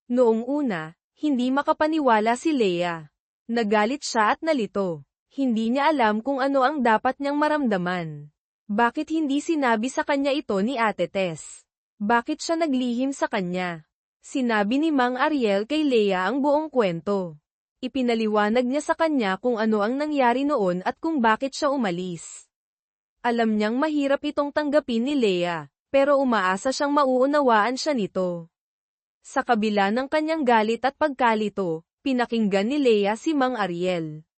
Noong una, hindi makapaniwala si Leia. Nagalit siya at nalito. Hindi niya alam kung ano ang dapat niyang maramdaman. Bakit hindi sinabi sa kanya ito ni Ate Tess? Bakit siya naglihim sa kanya? Sinabi ni Mang Ariel kay Leia ang buong kwento. Ipinaliwanag niya sa kanya kung ano ang nangyari noon at kung bakit siya umalis. Alam niyang mahirap itong tanggapin ni Leia, pero umaasa siyang mauunawaan siya nito. Sa kabila ng kanyang galit at pagkalito, pinakinggan ni Leia si Mang Ariel.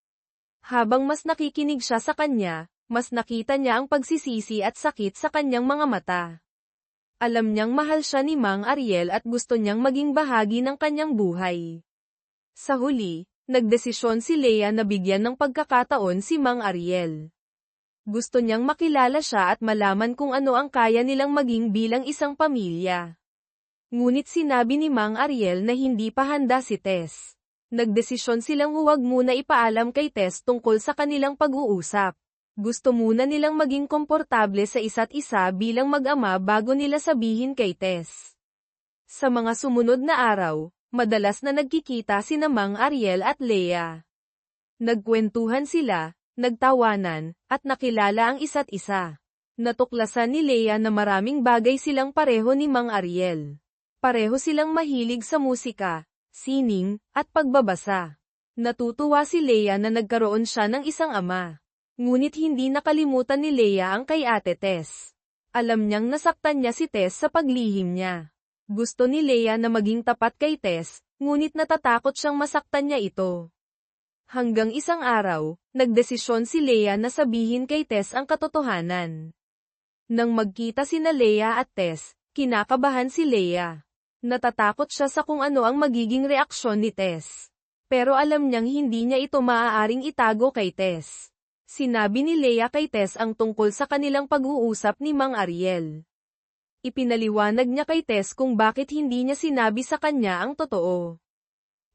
Habang mas nakikinig siya sa kanya, mas nakita niya ang pagsisisi at sakit sa kanyang mga mata. Alam niyang mahal siya ni Mang Ariel at gusto niyang maging bahagi ng kanyang buhay. Sa huli, nagdesisyon si Leia na bigyan ng pagkakataon si Mang Ariel. Gusto niyang makilala siya at malaman kung ano ang kaya nilang maging bilang isang pamilya. Ngunit sinabi ni Mang Ariel na hindi pa handa si Tess. Nagdesisyon silang huwag muna ipaalam kay Tess tungkol sa kanilang pag-uusap. Gusto muna nilang maging komportable sa isa't isa bilang mag-ama bago nila sabihin kay Tess. Sa mga sumunod na araw, madalas na nagkikita sina Mang Ariel at Leia. Nagkwentuhan sila, nagtawanan, at nakilala ang isa't isa. Natuklasan ni Leia na maraming bagay silang pareho ni Mang Ariel. Pareho silang mahilig sa musika, sining, at pagbabasa. Natutuwa si Leia na nagkaroon siya ng isang ama. Ngunit hindi nakalimutan ni Leia ang kay Ate Tess. Alam niyang nasaktan niya si Tess sa paglihim niya. Gusto ni Leia na maging tapat kay Tess, ngunit natatakot siyang masaktan niya ito. Hanggang isang araw, nagdesisyon si Leia na sabihin kay Tess ang katotohanan. Nang magkita sina Leia at Tess, Kinakabahan si Leia. Natatakot siya sa kung ano ang magiging reaksyon ni Tess. Pero alam niyang hindi niya ito maaaring itago kay Tess. Sinabi ni Leia kay Tess ang tungkol sa kanilang pag-uusap ni Mang Ariel. Ipinaliwanag niya kay Tess kung bakit hindi niya sinabi sa kanya ang totoo.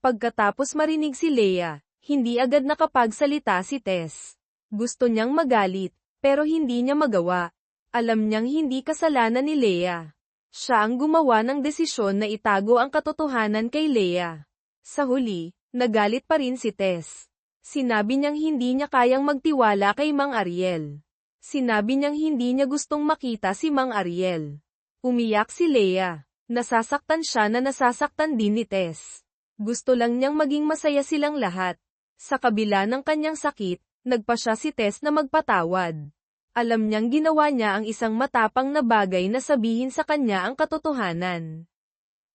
Pagkatapos marinig si Leia, hindi agad nakapagsalita si Tess. Gusto niyang magalit, pero hindi niya magawa. Alam niyang hindi kasalanan ni Leia. Siya ang gumawa ng desisyon na itago ang katotohanan kay Leia. Sa huli, nagalit pa rin si Tess. Sinabi niyang hindi niya kayang magtiwala kay Mang Ariel. Sinabi niyang hindi niya gustong makita si Mang Ariel. Umiyak si Leia. Nasasaktan siya na nasasaktan din ni Tess. Gusto lang niyang maging masaya silang lahat. Sa kabila ng kanyang sakit, nagpa siya si Tess na magpatawad. Alam niyang ginawa niya ang isang matapang na bagay na sabihin sa kanya ang katotohanan.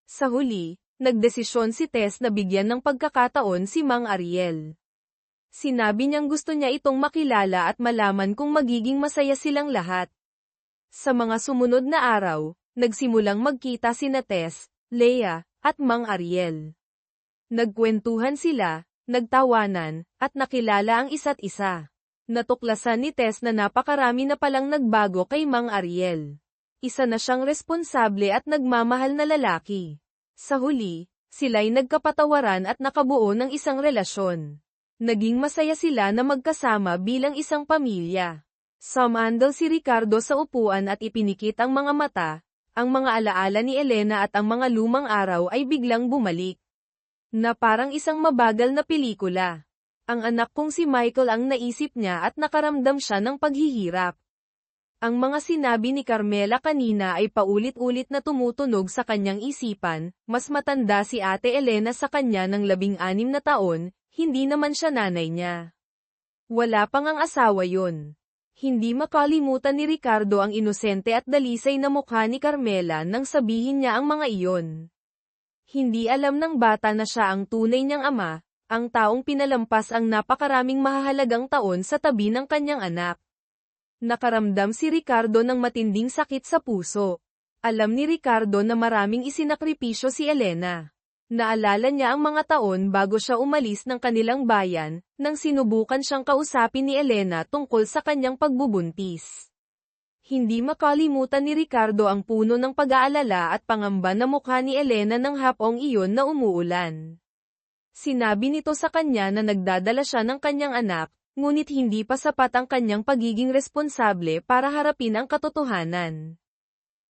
Sa huli, nagdesisyon si Tess na bigyan ng pagkakataon si Mang Ariel. Sinabi niyang gusto niya itong makilala at malaman kung magiging masaya silang lahat. Sa mga sumunod na araw, nagsimulang magkita sina Tess, Leia, at Mang Ariel. Nagkwentuhan sila, nagtawanan, at nakilala ang isa't isa. Natuklasan ni Tess na napakarami na palang nagbago kay Mang Ariel. Isa na siyang responsable at nagmamahal na lalaki. Sa huli, sila'y nagkapatawaran at nakabuo ng isang relasyon. Naging masaya sila na magkasama bilang isang pamilya. Sumandal si Ricardo sa upuan at ipinikit ang mga mata. Ang mga alaala ni Elena at ang mga lumang araw ay biglang bumalik. Na parang isang mabagal na pelikula. Ang anak kong si Michael ang naisip niya at nakaramdam siya ng paghihirap. Ang mga sinabi ni Carmela kanina ay paulit-ulit na tumutunog sa kanyang isipan. Mas matanda si Ate Elena sa kanya ng 16 na taon, hindi naman siya nanay niya. Wala pang ang asawa yun. Hindi makalimutan ni Ricardo ang inosente at dalisay na mukha ni Carmela nang sabihin niya ang mga iyon. Hindi alam ng bata na siya ang tunay niyang ama, ang taong pinalampas ang napakaraming mahahalagang taon sa tabi ng kanyang anak. Nakaramdam si Ricardo ng matinding sakit sa puso. Alam ni Ricardo na maraming isinakripisyo si Elena. Naalala niya ang mga taon bago siya umalis ng kanilang bayan, nang sinubukan siyang kausapin ni Elena tungkol sa kanyang pagbubuntis. Hindi makalimutan ni Ricardo ang puno ng pag-aalala at pangamba na mukha ni Elena ng hapong iyon na umuulan. Sinabi nito sa kanya na nagdadala siya ng kanyang anak, ngunit hindi pa sapat ang kanyang pagiging responsable para harapin ang katotohanan.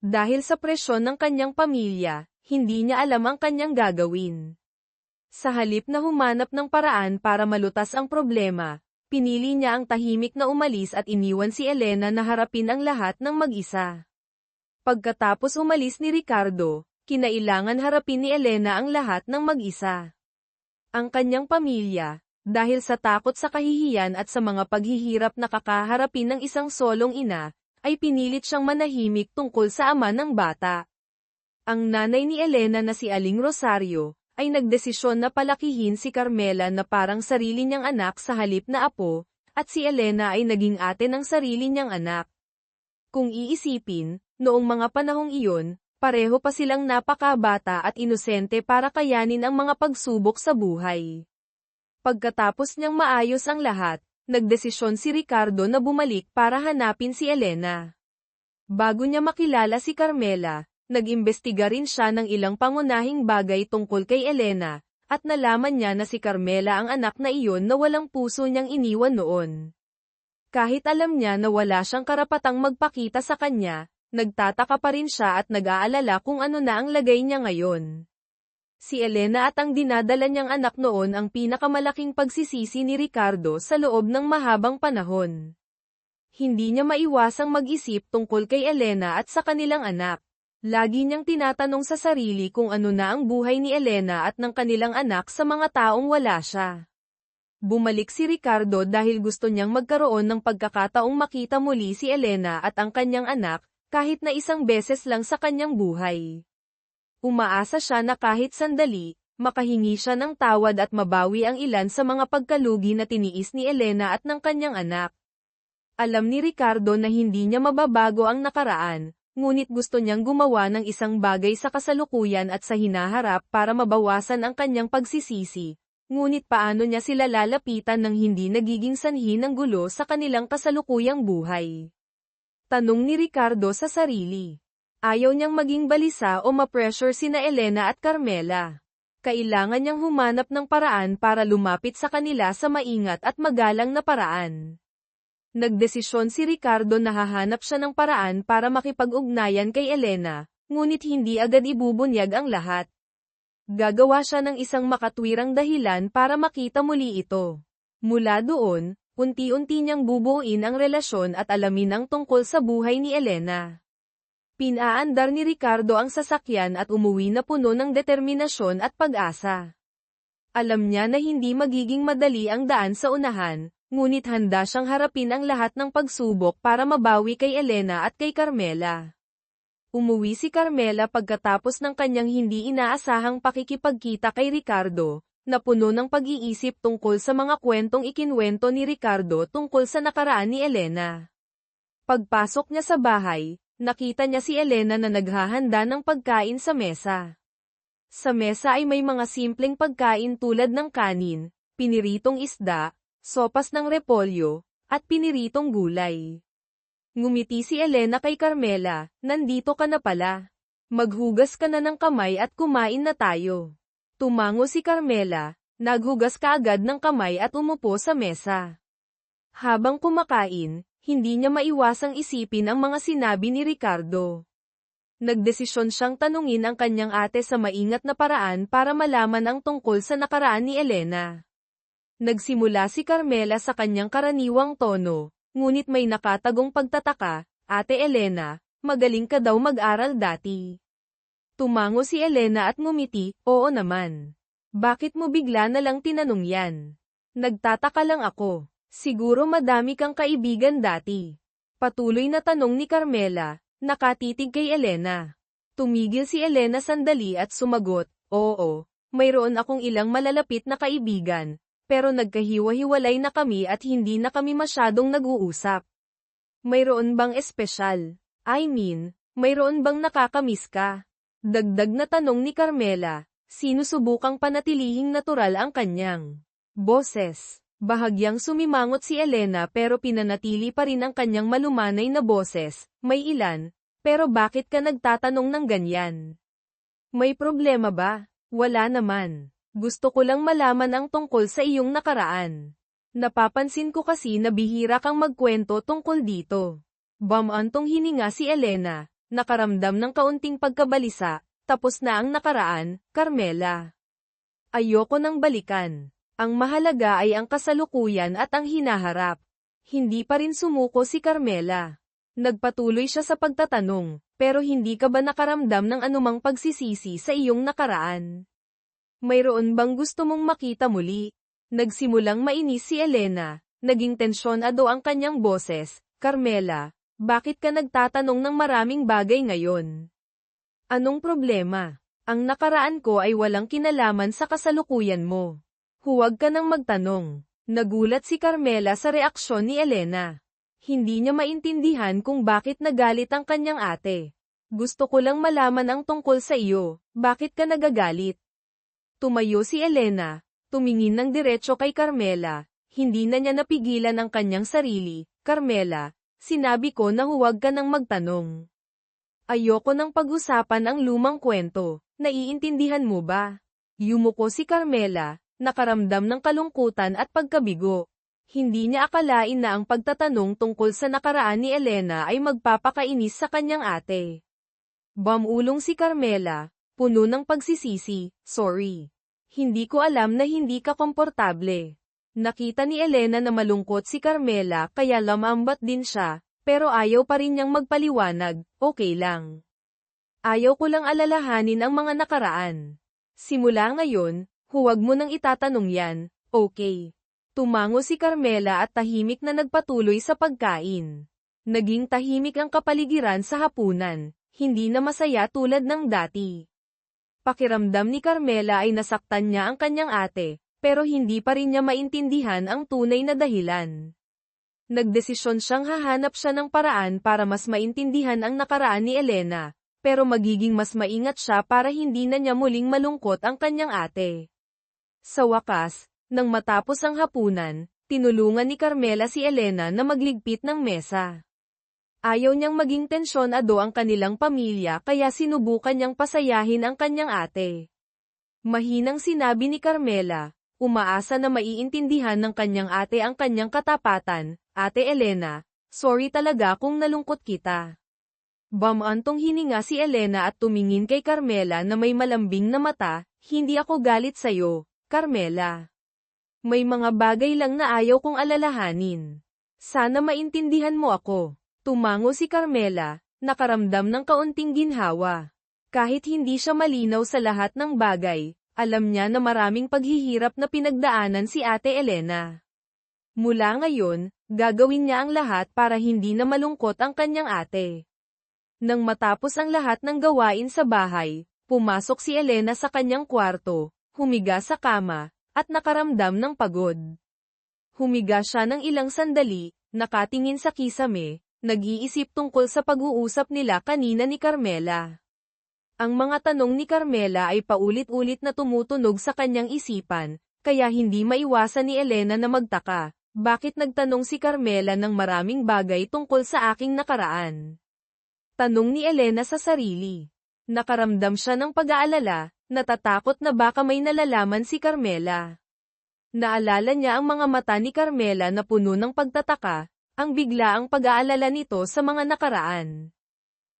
Dahil sa presyon ng kanyang pamilya, hindi niya alam ang kanyang gagawin. Sa halip na humanap ng paraan para malutas ang problema, pinili niya ang tahimik na umalis at iniwan si Elena na harapin ang lahat ng mag-isa. Pagkatapos umalis ni Ricardo, kinailangan harapin ni Elena ang lahat ng mag-isa. Ang kanyang pamilya, dahil sa takot sa kahihiyan at sa mga paghihirap na kakaharapin ng isang solong ina, ay pinilit siyang manahimik tungkol sa ama ng bata. Ang nanay ni Elena na si Aling Rosario, ay nagdesisyon na palakihin si Carmela na parang sarili niyang anak sa halip na apo, at si Elena ay naging ate ng sarili niyang anak. Kung iisipin, noong mga panahong iyon, pareho pa silang napakabata at inosente para kayanin ang mga pagsubok sa buhay. Pagkatapos niyang maayos ang lahat, nagdesisyon si Ricardo na bumalik para hanapin si Elena. Bago niya makilala si Carmela, nag-imbestiga rin siya ng ilang pangunahing bagay tungkol kay Elena, at nalaman niya na si Carmela ang anak na iyon na walang puso niyang iniwan noon. Kahit alam niya na wala siyang karapatang magpakita sa kanya, nagtataka pa rin siya at nag-aalala kung ano na ang lagay niya ngayon. Si Elena at ang dinadala niyang anak noon ang pinakamalaking pagsisisi ni Ricardo sa loob ng mahabang panahon. Hindi niya maiwasang mag-isip tungkol kay Elena at sa kanilang anak. Lagi niyang tinatanong sa sarili kung ano na ang buhay ni Elena at ng kanilang anak sa mga taong wala siya. Bumalik si Ricardo dahil gusto niyang magkaroon ng pagkakataong makita muli si Elena at ang kanyang anak, kahit na isang beses lang sa kanyang buhay. Umaasa siya na kahit sandali, makahingi siya ng tawad at mabawi ang ilan sa mga pagkalugi na tiniis ni Elena at ng kanyang anak. Alam ni Ricardo na hindi niya mababago ang nakaraan, ngunit gusto niyang gumawa ng isang bagay sa kasalukuyan at sa hinaharap para mabawasan ang kanyang pagsisisi. Ngunit paano niya sila lalapitan nang hindi nagiging sanhi ng gulo sa kanilang kasalukuyang buhay? Tanong ni Ricardo sa sarili. Ayaw niyang maging balisa o ma-pressure sina Elena at Carmela. Kailangan niyang humanap ng paraan para lumapit sa kanila sa maingat at magalang na paraan. Nagdesisyon si Ricardo na hahanap siya ng paraan para makipag-ugnayan kay Elena, ngunit hindi agad ibubunyag ang lahat. Gagawa siya ng isang makatwirang dahilan para makita muli ito. Mula doon, unti-unti niyang bubuuin ang relasyon at alamin ang tungkol sa buhay ni Elena. Pinaandar ni Ricardo ang sasakyan at umuwi na puno ng determinasyon at pag-asa. Alam niya na hindi magiging madali ang daan sa unahan, ngunit handa siyang harapin ang lahat ng pagsubok para mabawi kay Elena at kay Carmela. Umuwi si Carmela pagkatapos ng kanyang hindi inaasahang pakikipagkita kay Ricardo, na puno ng pag-iisip tungkol sa mga kwentong ikinwento ni Ricardo tungkol sa nakaraan ni Elena. Pagpasok niya sa bahay, nakita niya si Elena na naghahanda ng pagkain sa mesa. Sa mesa ay may mga simpleng pagkain tulad ng kanin, piniritong isda, sopas ng repolyo, at piniritong gulay. Ngumiti si Elena kay Carmela, nandito ka na pala. Maghugas ka na ng kamay at kumain na tayo. Tumango si Carmela, naghugas kaagad ng kamay at umupo sa mesa. Habang kumakain, hindi niya maiwasang isipin ang mga sinabi ni Ricardo. Nagdesisyon siyang tanungin ang kanyang ate sa maingat na paraan para malaman ang tungkol sa nakaraan ni Elena. Nagsimula si Carmela sa kanyang karaniwang tono, ngunit may nakatagong pagtataka, Ate Elena, magaling ka daw mag-aral dati. Tumango si Elena at ngumiti, oo naman. Bakit mo bigla na lang tinanong yan? Nagtataka lang ako. Siguro madami kang kaibigan dati. Patuloy na tanong ni Carmela, nakatitig kay Elena. Tumigil si Elena sandali at sumagot, oo, mayroon akong ilang malalapit na kaibigan, pero nagkahiwa-hiwalay na kami at hindi na kami masyadong nag-uusap. Mayroon bang espesyal? I mean, mayroon bang nakakamiss ka? Dagdag na tanong ni Carmela, sinusubukang panatilihing natural ang kanyang boses. Bahagyang sumimangot si Elena pero pinanatili pa rin ang kanyang malumanay na boses, may ilan, pero bakit ka nagtatanong ng ganyan? May problema ba? Wala naman. Gusto ko lang malaman ang tungkol sa iyong nakaraan. Napapansin ko kasi na bihira kang magkwento tungkol dito. Bamantong hininga si Elena, nakaramdam ng kaunting pagkabalisa, tapos na ang nakaraan, Carmela. Ayoko nang balikan. Ang mahalaga ay ang kasalukuyan at ang hinaharap. Hindi pa rin sumuko si Carmela. Nagpatuloy siya sa pagtatanong, pero hindi ka ba nakaramdam ng anumang pagsisisi sa iyong nakaraan? Mayroon bang gusto mong makita muli? Nagsimulang mainis si Elena, naging tensyonado ang kanyang boses, Carmela, bakit ka nagtatanong ng maraming bagay ngayon? Anong problema? Ang nakaraan ko ay walang kinalaman sa kasalukuyan mo. Huwag ka nang magtanong. Nagulat si Carmela sa reaksyon ni Elena. Hindi niya maintindihan kung bakit nagalit ang kanyang ate. Gusto ko lang malaman ang tungkol sa iyo, bakit ka nagagalit? Tumayo si Elena, tumingin ng diretso kay Carmela, hindi na niya napigilan ang kanyang sarili. Carmela, sinabi ko na huwag ka nang magtanong. Ayoko nang pag-usapan ang lumang kwento, naiintindihan mo ba? Yumuko si Carmela, nakaramdam ng kalungkutan at pagkabigo. Hindi niya akalain na ang pagtatanong tungkol sa nakaraan ni Elena ay magpapakainis sa kanyang ate. Bamulong si Carmela, puno ng pagsisisi, sorry. Hindi ko alam na hindi ka komportable. Nakita ni Elena na malungkot si Carmela kaya lamambat din siya, pero ayaw pa rin niyang magpaliwanag, okay lang. Ayaw ko lang alalahanin ang mga nakaraan. Simula ngayon, huwag mo nang itatanong yan, okay. Tumango si Carmela at tahimik na nagpatuloy sa pagkain. Naging tahimik ang kapaligiran sa hapunan, hindi na masaya tulad ng dati. Pakiramdam ni Carmela ay nasaktan niya ang kanyang ate, pero hindi pa rin niya maintindihan ang tunay na dahilan. Nagdesisyon siyang hahanap siya ng paraan para mas maintindihan ang nakaraan ni Elena, pero magiging mas maingat siya para hindi na niya muling malungkot ang kanyang ate. Sa wakas, nang matapos ang hapunan, tinulungan ni Carmela si Elena na magligpit ng mesa. Ayaw niyang maging tensyonado ang kanilang pamilya kaya sinubukan niyang pasayahin ang kanyang ate. Mahinang sinabi ni Carmela, umaasa na maiintindihan ng kanyang ate ang kanyang katapatan. Ate Elena, sorry talaga kung nalungkot kita. Bamantong hininga si Elena at tumingin kay Carmela na may malambing na mata, hindi ako galit sa'yo, Carmela. May mga bagay lang na ayaw kong alalahanin. Sana maintindihan mo ako. Tumango si Carmela, nakaramdam ng kaunting ginhawa. Kahit hindi siya malinaw sa lahat ng bagay, alam niya na maraming paghihirap na pinagdaanan si Ate Elena. Mula ngayon, gagawin niya ang lahat para hindi na malungkot ang kanyang ate. Nang matapos ang lahat ng gawain sa bahay, pumasok si Elena sa kanyang kwarto, humiga sa kama, at nakaramdam ng pagod. Humiga siya ng ilang sandali, nakatingin sa kisame, nag-iisip tungkol sa pag-uusap nila kanina ni Carmela. Ang mga tanong ni Carmela ay paulit-ulit na tumutunog sa kanyang isipan, kaya hindi maiwasan ni Elena na magtaka. Bakit nagtanong si Carmela ng maraming bagay tungkol sa aking nakaraan? Tanong ni Elena sa sarili. Nakaramdam siya ng pag-aalala, natatakot na baka may nalalaman si Carmela. Naalala niya ang mga mata ni Carmela na puno ng pagtataka, ang biglaang pag-aalala nito sa mga nakaraan.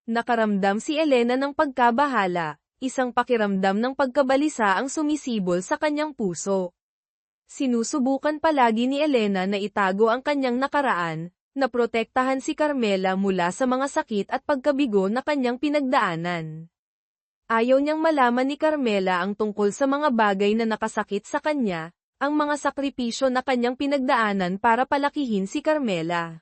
Nakaramdam si Elena ng pagkabahala, isang pakiramdam ng pagkabalisa ang sumisibol sa kanyang puso. Sinusubukan palagi ni Elena na itago ang kanyang nakaraan, na protektahan si Carmela mula sa mga sakit at pagkabigo na kanyang pinagdaanan. Ayaw niyang malaman ni Carmela ang tungkol sa mga bagay na nakasakit sa kanya, ang mga sakripisyo na kanyang pinagdaanan para palakihin si Carmela.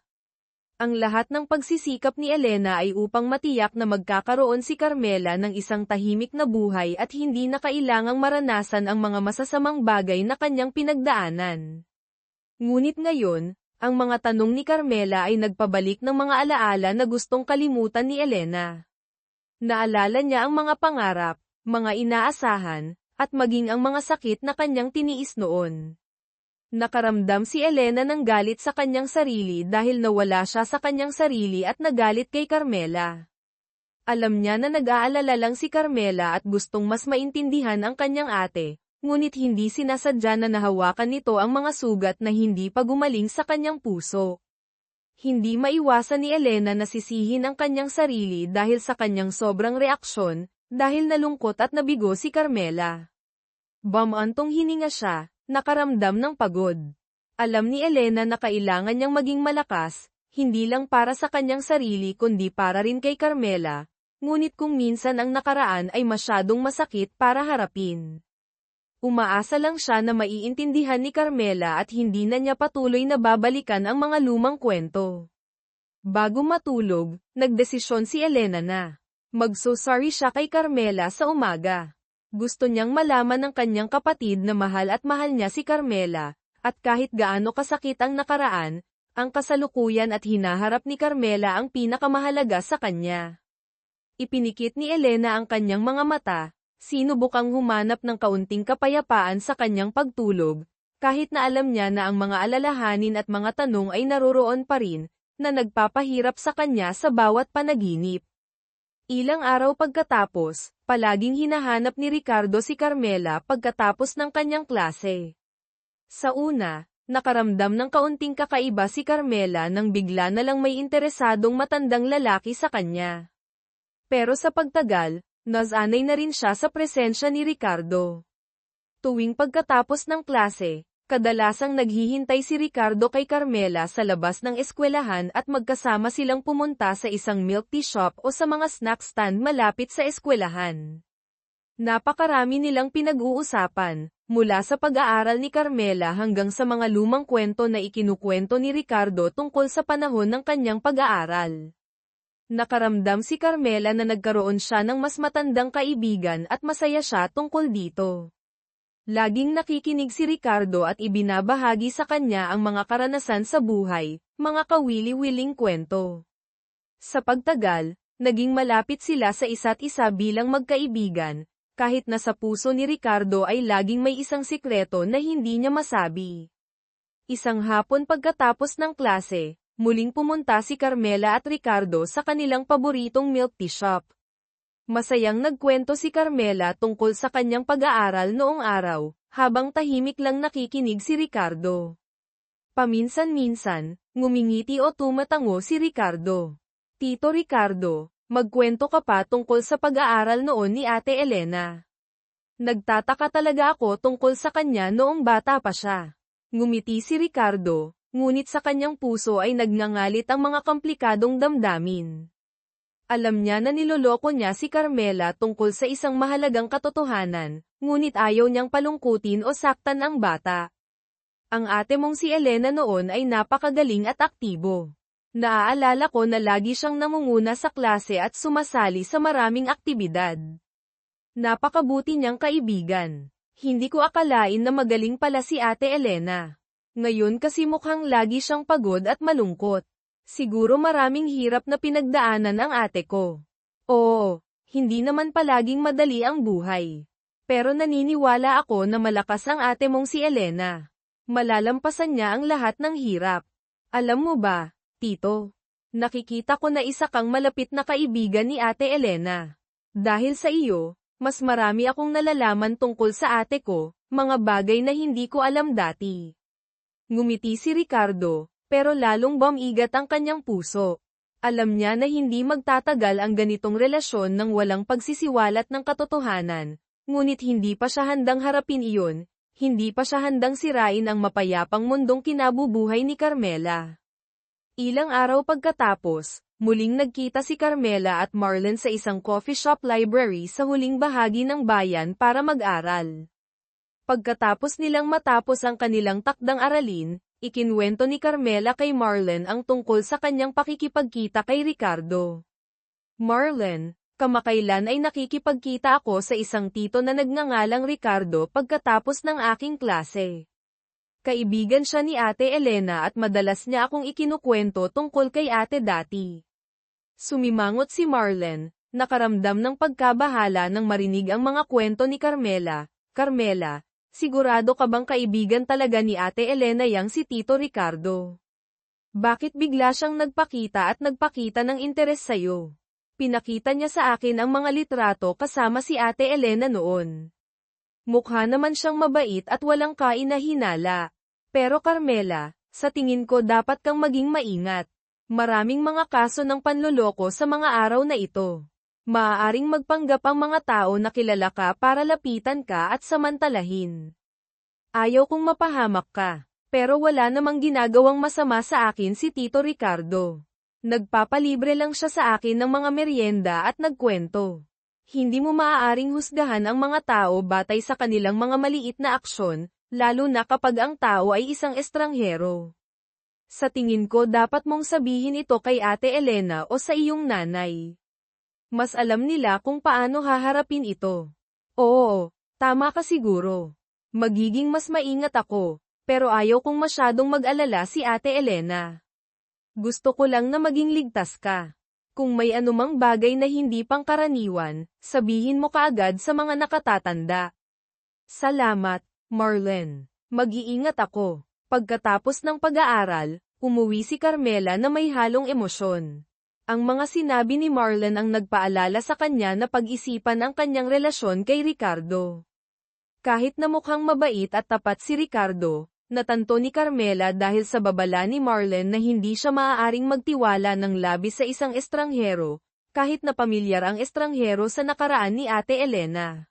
Ang lahat ng pagsisikap ni Elena ay upang matiyak na magkakaroon si Carmela ng isang tahimik na buhay at hindi na kailangang maranasan ang mga masasamang bagay na kanyang pinagdaanan. Ngunit ngayon, ang mga tanong ni Carmela ay nagpabalik ng mga alaala na gustong kalimutan ni Elena. Naalala niya ang mga pangarap, mga inaasahan, at maging ang mga sakit na kanyang tiniis noon. Nakaramdam si Elena ng galit sa kanyang sarili dahil nawala siya sa kanyang sarili at nagalit kay Carmela. Alam niya na nag-aalala lang si Carmela at gustong mas maintindihan ang kanyang ate, ngunit hindi sinasadya na nahawakan nito ang mga sugat na hindi pa gumaling sa kanyang puso. Hindi maiwasan ni Elena na sisihin ang kanyang sarili dahil sa kanyang sobrang reaksyon, dahil nalungkot at nabigo si Carmela. Bamantong hininga siya, nakaramdam ng pagod. Alam ni Elena na kailangan niyang maging malakas, hindi lang para sa kanyang sarili kundi para rin kay Carmela, ngunit kung minsan ang nakaraan ay masyadong masakit para harapin. Umaasa lang siya na maiintindihan ni Carmela at hindi na niya patuloy na babalikan ang mga lumang kwento. Bago matulog, nagdesisyon si Elena na magso-sorry siya kay Carmela sa umaga. Gusto niyang malaman ng kanyang kapatid na mahal niya si Carmela, at kahit gaano kasakit ang nakaraan, ang kasalukuyan at hinaharap ni Carmela ang pinakamahalaga sa kanya. Ipinikit ni Elena ang kanyang mga mata, sinubukang humanap ng kaunting kapayapaan sa kanyang pagtulog, kahit na alam niya na ang mga alalahanin at mga tanong ay naroroon pa rin, na nagpapahirap sa kanya sa bawat panaginip. Ilang araw pagkatapos, palaging hinahanap ni Ricardo si Carmela pagkatapos ng kanyang klase. Sa una, nakaramdam ng kaunting kakaiba si Carmela nang bigla na lang may interesadong matandang lalaki sa kanya. Pero sa pagtagal, nasanay na rin siya sa presensya ni Ricardo. Tuwing pagkatapos ng klase, kadalasang naghihintay si Ricardo kay Carmela sa labas ng eskwelahan at magkasama silang pumunta sa isang milk tea shop o sa mga snack stand malapit sa eskwelahan. Napakarami nilang pinag-uusapan, mula sa pag-aaral ni Carmela hanggang sa mga lumang kwento na ikinukwento ni Ricardo tungkol sa panahon ng kanyang pag-aaral. Nakaramdam si Carmela na nagkaroon siya ng mas matandang kaibigan at masaya siya tungkol dito. Laging nakikinig si Ricardo at ibinabahagi sa kanya ang mga karanasan sa buhay, mga kawili-wiling kwento. Sa pagtagal, naging malapit sila sa isa't isa bilang magkaibigan, kahit na sa puso ni Ricardo ay laging may isang sikreto na hindi niya masabi. Isang hapon pagkatapos ng klase, muling pumunta si Carmela at Ricardo sa kanilang paboritong milk tea shop. Masayang nagkwento si Carmela tungkol sa kanyang pag-aaral noong araw, habang tahimik lang nakikinig si Ricardo. Paminsan-minsan, ngumingiti o tumatango si Ricardo. Tito Ricardo, magkwento ka pa tungkol sa pag-aaral noon ni Ate Elena. Nagtataka talaga ako tungkol sa kanya noong bata pa siya. Ngumiti si Ricardo, ngunit sa kanyang puso ay nagngangalit ang mga komplikadong damdamin. Alam niya na niloloko niya si Carmela tungkol sa isang mahalagang katotohanan, ngunit ayaw niyang palungkutin o saktan ang bata. Ang ate mong si Elena noon ay napakagaling at aktibo. Naaalala ko na lagi siyang namunguna sa klase at sumasali sa maraming aktibidad. Napakabuti niyang kaibigan. Hindi ko akalain na magaling pala si Ate Elena. Ngayon kasi mukhang lagi siyang pagod at malungkot. Siguro maraming hirap na pinagdaanan ang ate ko. Oo, hindi naman palaging madali ang buhay. Pero naniniwala ako na malakas ang ate mong si Elena. Malalampasan niya ang lahat ng hirap. Alam mo ba, Tito? Nakikita ko na isa kang malapit na kaibigan ni Ate Elena. Dahil sa iyo, mas marami akong nalalaman tungkol sa ate ko, mga bagay na hindi ko alam dati. Ngumiti si Ricardo, pero lalong bumigat ang kanyang puso. Alam niya na hindi magtatagal ang ganitong relasyon nang walang pagsisiwalat ng katotohanan, ngunit hindi pa siya handang harapin iyon, hindi pa siya handang sirain ang mapayapang mundong kinabubuhay ni Carmela. Ilang araw pagkatapos, muling nagkita si Carmela at Marlon sa isang coffee shop library sa huling bahagi ng bayan para mag-aral. Pagkatapos nilang matapos ang kanilang takdang aralin, ikinwento ni Carmela kay Marlon ang tungkol sa kanyang pakikipagkita kay Ricardo. Marlon, kamakailan ay nakikipagkita ako sa isang tito na nagngangalang Ricardo pagkatapos ng aking klase. Kaibigan siya ni Ate Elena at madalas niya akong ikinukwento tungkol kay ate dati. Sumimangot si Marlon, nakaramdam ng pagkabahala nang marinig ang mga kwento ni Carmela. Carmela, sigurado ka bang kaibigan talaga ni Ate Elena yang si Tito Ricardo? Bakit bigla siyang nagpakita ng interes sa'yo? Pinakita niya sa akin ang mga litrato kasama si Ate Elena noon. Mukha naman siyang mabait at walang kainahinala. Pero Carmela, sa tingin ko dapat kang maging maingat. Maraming mga kaso ng panloloko sa mga araw na ito. Maaaring magpanggap ang mga tao na kilala ka para lapitan ka at samantalahin. Ayaw kong mapahamak ka, pero wala namang ginagawang masama sa akin si Tito Ricardo. Nagpapalibre lang siya sa akin ng mga merienda at nagkwento. Hindi mo maaaring husgahan ang mga tao batay sa kanilang mga maliit na aksyon, lalo na kapag ang tao ay isang estranghero. Sa tingin ko dapat mong sabihin ito kay Ate Elena o sa iyong nanay. Mas alam nila kung paano haharapin ito. Oo, tama ka siguro. Magiging mas maingat ako, pero ayaw kong masyadong mag-alala si Ate Elena. Gusto ko lang na maging ligtas ka. Kung may anumang bagay na hindi pangkaraniwan, sabihin mo kaagad sa mga nakatatanda. Salamat, Marlon. Mag-iingat ako. Pagkatapos ng pag-aaral, umuwi si Carmela na may halong emosyon. Ang mga sinabi ni Marlon ang nagpaalala sa kanya na pag-isipan ang kanyang relasyon kay Ricardo. Kahit na mukhang mabait at tapat si Ricardo, natanto ni Carmela dahil sa babala ni Marlon na hindi siya maaaring magtiwala ng labis sa isang estranghero, kahit na pamilyar ang estranghero sa nakaraan ni Ate Elena.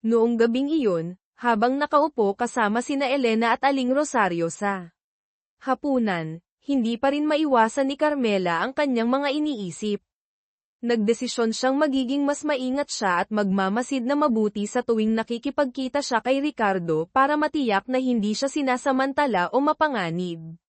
Noong gabing iyon, habang nakaupo kasama sina Elena at Aling Rosario sa hapunan, hindi pa rin maiwasan ni Carmela ang kanyang mga iniisip. Nagdesisyon siyang magiging mas maingat siya at magmamasid na mabuti sa tuwing nakikipagkita siya kay Ricardo para matiyak na hindi siya sinasamantala o mapanganib.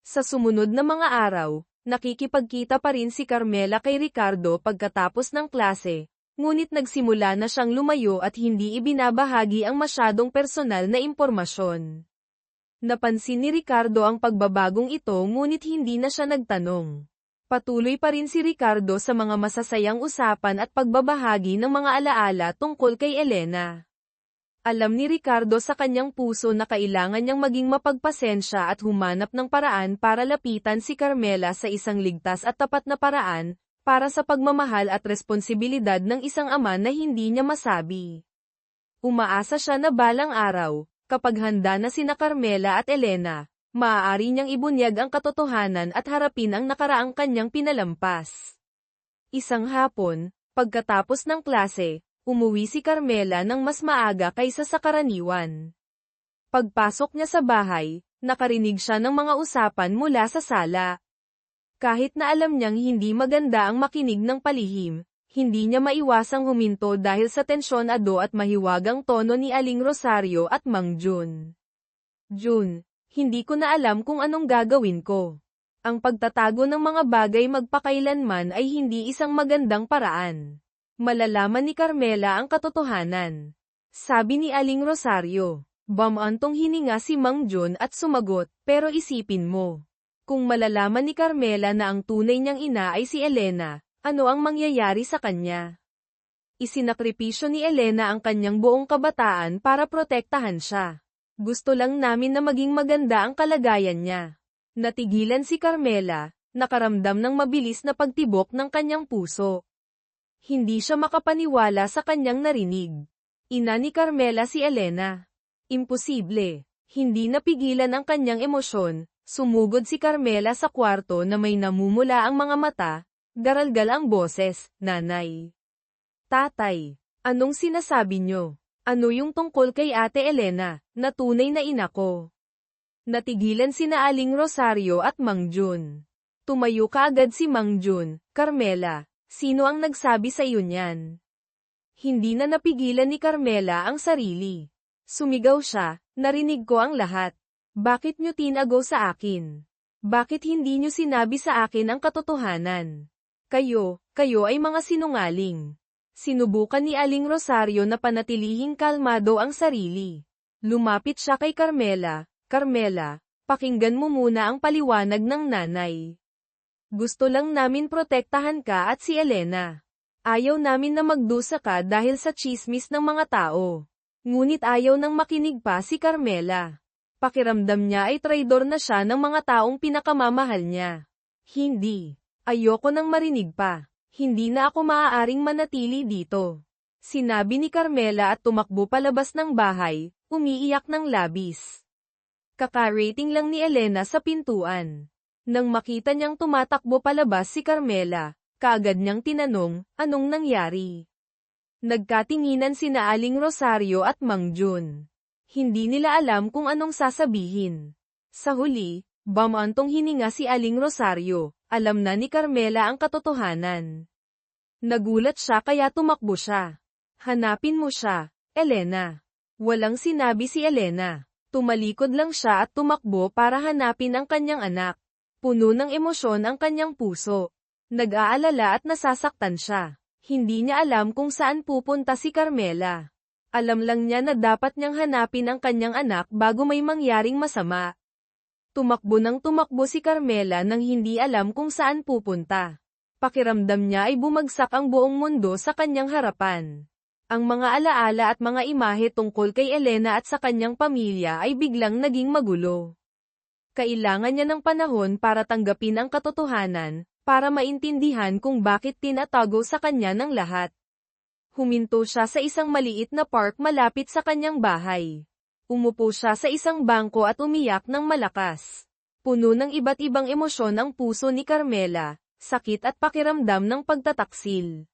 Sa sumunod na mga araw, nakikipagkita pa rin si Carmela kay Ricardo pagkatapos ng klase, ngunit nagsimula na siyang lumayo at hindi ibinabahagi ang masyadong personal na impormasyon. Napansin ni Ricardo ang pagbabagong ito ngunit hindi na siya nagtanong. Patuloy pa rin si Ricardo sa mga masasayang usapan at pagbabahagi ng mga alaala tungkol kay Elena. Alam ni Ricardo sa kanyang puso na kailangan niyang maging mapagpasensya at humanap ng paraan para lapitan si Carmela sa isang ligtas at tapat na paraan, para sa pagmamahal at responsibilidad ng isang ama na hindi niya masabi. Umaasa siya na balang araw, kapag handa na sina Carmela at Elena, maaari niyang ibunyag ang katotohanan at harapin ang nakaraang kanyang pinalampas. Isang hapon, pagkatapos ng klase, umuwi si Carmela ng mas maaga kaysa sa karaniwan. Pagpasok niya sa bahay, nakarinig siya ng mga usapan mula sa sala. Kahit na alam niyang hindi maganda ang makinig ng palihim, hindi niya maiwasang huminto dahil sa tensyonado at mahiwagang tono ni Aling Rosario at Mang Jun. Jun, hindi ko na alam kung anong gagawin ko. Ang pagtatago ng mga bagay magpakailanman ay hindi isang magandang paraan. Malalaman ni Carmela ang katotohanan. Sabi ni Aling Rosario. Bamantong hininga si Mang Jun at sumagot, pero isipin mo. Kung malalaman ni Carmela na ang tunay niyang ina ay si Elena, ano ang mangyayari sa kanya? Isinakripisyo ni Elena ang kanyang buong kabataan para protektahan siya. Gusto lang namin na maging maganda ang kalagayan niya. Natigilan si Carmela, nakaramdam ng mabilis na pagtibok ng kanyang puso. Hindi siya makapaniwala sa kanyang narinig. Ina ni Carmela si Elena. Imposible. Hindi napigilan ang kanyang emosyon, sumugod si Carmela sa kwarto na may namumula ang mga mata. Garalgal ang boses, Nanay. Tatay, anong sinasabi niyo? Ano yung tungkol kay Ate Elena, na tunay na ina ko? Natigilan sina Aling Rosario at Mang Jun. Tumayo kaagad si Mang Jun, Carmela, sino ang nagsabi sa iyo niyan? Hindi na napigilan ni Carmela ang sarili. Sumigaw siya, narinig ko ang lahat. Bakit niyo tinago sa akin? Bakit hindi niyo sinabi sa akin ang katotohanan? Kayo ay mga sinungaling. Sinubukan ni Aling Rosario na panatilihing kalmado ang sarili. Lumapit siya kay Carmela, Carmela, pakinggan mo muna ang paliwanag ng nanay. Gusto lang namin protektahan ka at si Elena. Ayaw namin na magdusa ka dahil sa tsismis ng mga tao. Ngunit ayaw nang makinig pa si Carmela. Pakiramdam niya ay traidor na siya ng mga taong pinakamamahal niya. Hindi. Ayoko nang marinig pa. Hindi na ako maaaring manatili dito. Sinabi ni Carmela at tumakbo palabas ng bahay, umiiyak ng labis. Kaka-rating lang ni Elena sa pintuan. Nang makita niyang tumatakbo palabas si Carmela, kaagad niyang tinanong, anong nangyari? Nagkatinginan sina Aling Rosario at Mang Jun. Hindi nila alam kung anong sasabihin. Sa huli, bamantong hininga si Aling Rosario. Alam na ni Carmela ang katotohanan. Nagulat siya kaya tumakbo siya. Hanapin mo siya, Elena. Walang sinabi si Elena. Tumalikod lang siya at tumakbo para hanapin ang kanyang anak. Puno ng emosyon ang kanyang puso. Nag-aalala at nasasaktan siya. Hindi niya alam kung saan pupunta si Carmela. Alam lang niya na dapat niyang hanapin ang kanyang anak bago may mangyaring masama. Tumakbo si Carmela nang hindi alam kung saan pupunta. Pakiramdam niya ay bumagsak ang buong mundo sa kanyang harapan. Ang mga alaala at mga imahe tungkol kay Elena at sa kanyang pamilya ay biglang naging magulo. Kailangan niya ng panahon para tanggapin ang katotohanan, para maintindihan kung bakit tinatago sa kanya ng lahat. Huminto siya sa isang maliit na park malapit sa kanyang bahay. Umupo siya sa isang bangko at umiyak ng malakas. Puno ng iba't ibang emosyon ang puso ni Carmela, sakit at pakiramdam ng pagtataksil.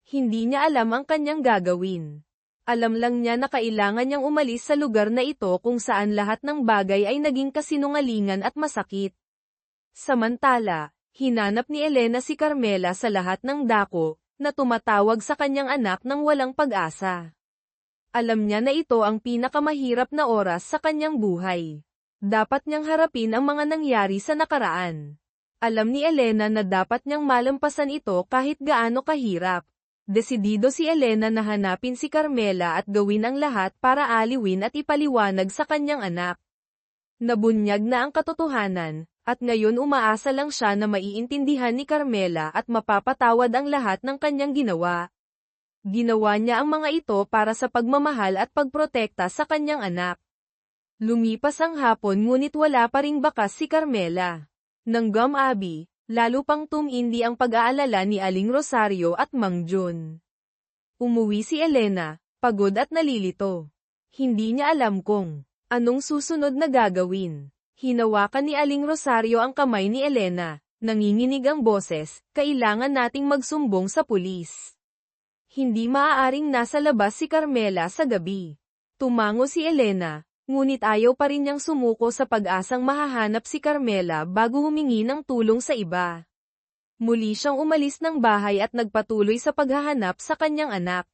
Hindi niya alam ang kanyang gagawin. Alam lang niya na kailangan niyang umalis sa lugar na ito kung saan lahat ng bagay ay naging kasinungalingan at masakit. Samantala, hinanap ni Elena si Carmela sa lahat ng dako, na tumatawag sa kanyang anak ng walang pag-asa. Alam niya na ito ang pinakamahirap na oras sa kanyang buhay. Dapat niyang harapin ang mga nangyari sa nakaraan. Alam ni Elena na dapat niyang malampasan ito kahit gaano kahirap. Desidido si Elena na hanapin si Carmela at gawin ang lahat para aliwin at ipaliwanag sa kanyang anak. Nabunyag na ang katotohanan, at ngayon umaasa lang siya na maiintindihan ni Carmela at mapapatawad ang lahat ng kanyang ginawa. Ginawa niya ang mga ito para sa pagmamahal at pagprotekta sa kanyang anak. Lumipas ang hapon ngunit wala pa ring bakas si Carmela. Nang gumabi, lalo pang tumindi ang pag-aalala ni Aling Rosario at Mang Jun. Umuwi si Elena, pagod at nalilito. Hindi niya alam kung anong susunod na gagawin. Hinawakan ni Aling Rosario ang kamay ni Elena. Nanginginig ang boses, kailangan nating magsumbong sa pulis. Hindi maaaring nasa labas si Carmela sa gabi. Tumango si Elena, ngunit ayaw pa rin niyang sumuko sa pag-asang mahahanap si Carmela bago humingi ng tulong sa iba. Muli siyang umalis ng bahay at nagpatuloy sa paghahanap sa kanyang anak.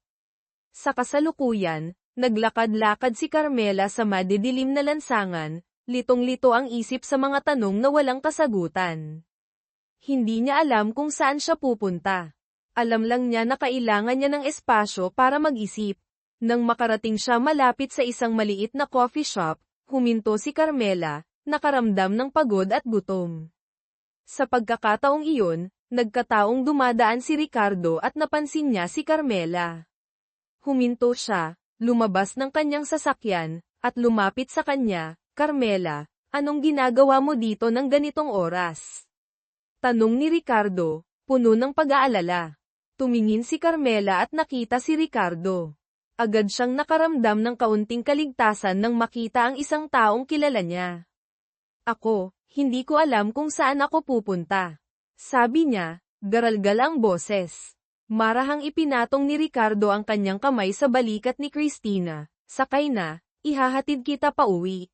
Sa kasalukuyan, naglakad-lakad si Carmela sa madidilim na lansangan, litong-lito ang isip sa mga tanong na walang kasagutan. Hindi niya alam kung saan siya pupunta. Alam lang niya na kailangan niya ng espasyo para mag-isip. Nang makarating siya malapit sa isang maliit na coffee shop, huminto si Carmela, nakaramdam ng pagod at gutom. Sa pagkakataong iyon, nagkataong dumadaan si Ricardo at napansin niya si Carmela. Huminto siya, lumabas ng kanyang sasakyan, at lumapit sa kanya. Carmela, anong ginagawa mo dito ng ganitong oras? Tanong ni Ricardo, puno ng pag-aalala. Tumingin si Carmela at nakita si Ricardo. Agad siyang nakaramdam ng kaunting kaligtasan nang makita ang isang taong kilala niya. Ako, hindi ko alam kung saan ako pupunta. Sabi niya, garalgal ang boses. Marahang ipinatong ni Ricardo ang kanyang kamay sa balikat ni Christina. Sakay na, ihahatid kita pa uwi.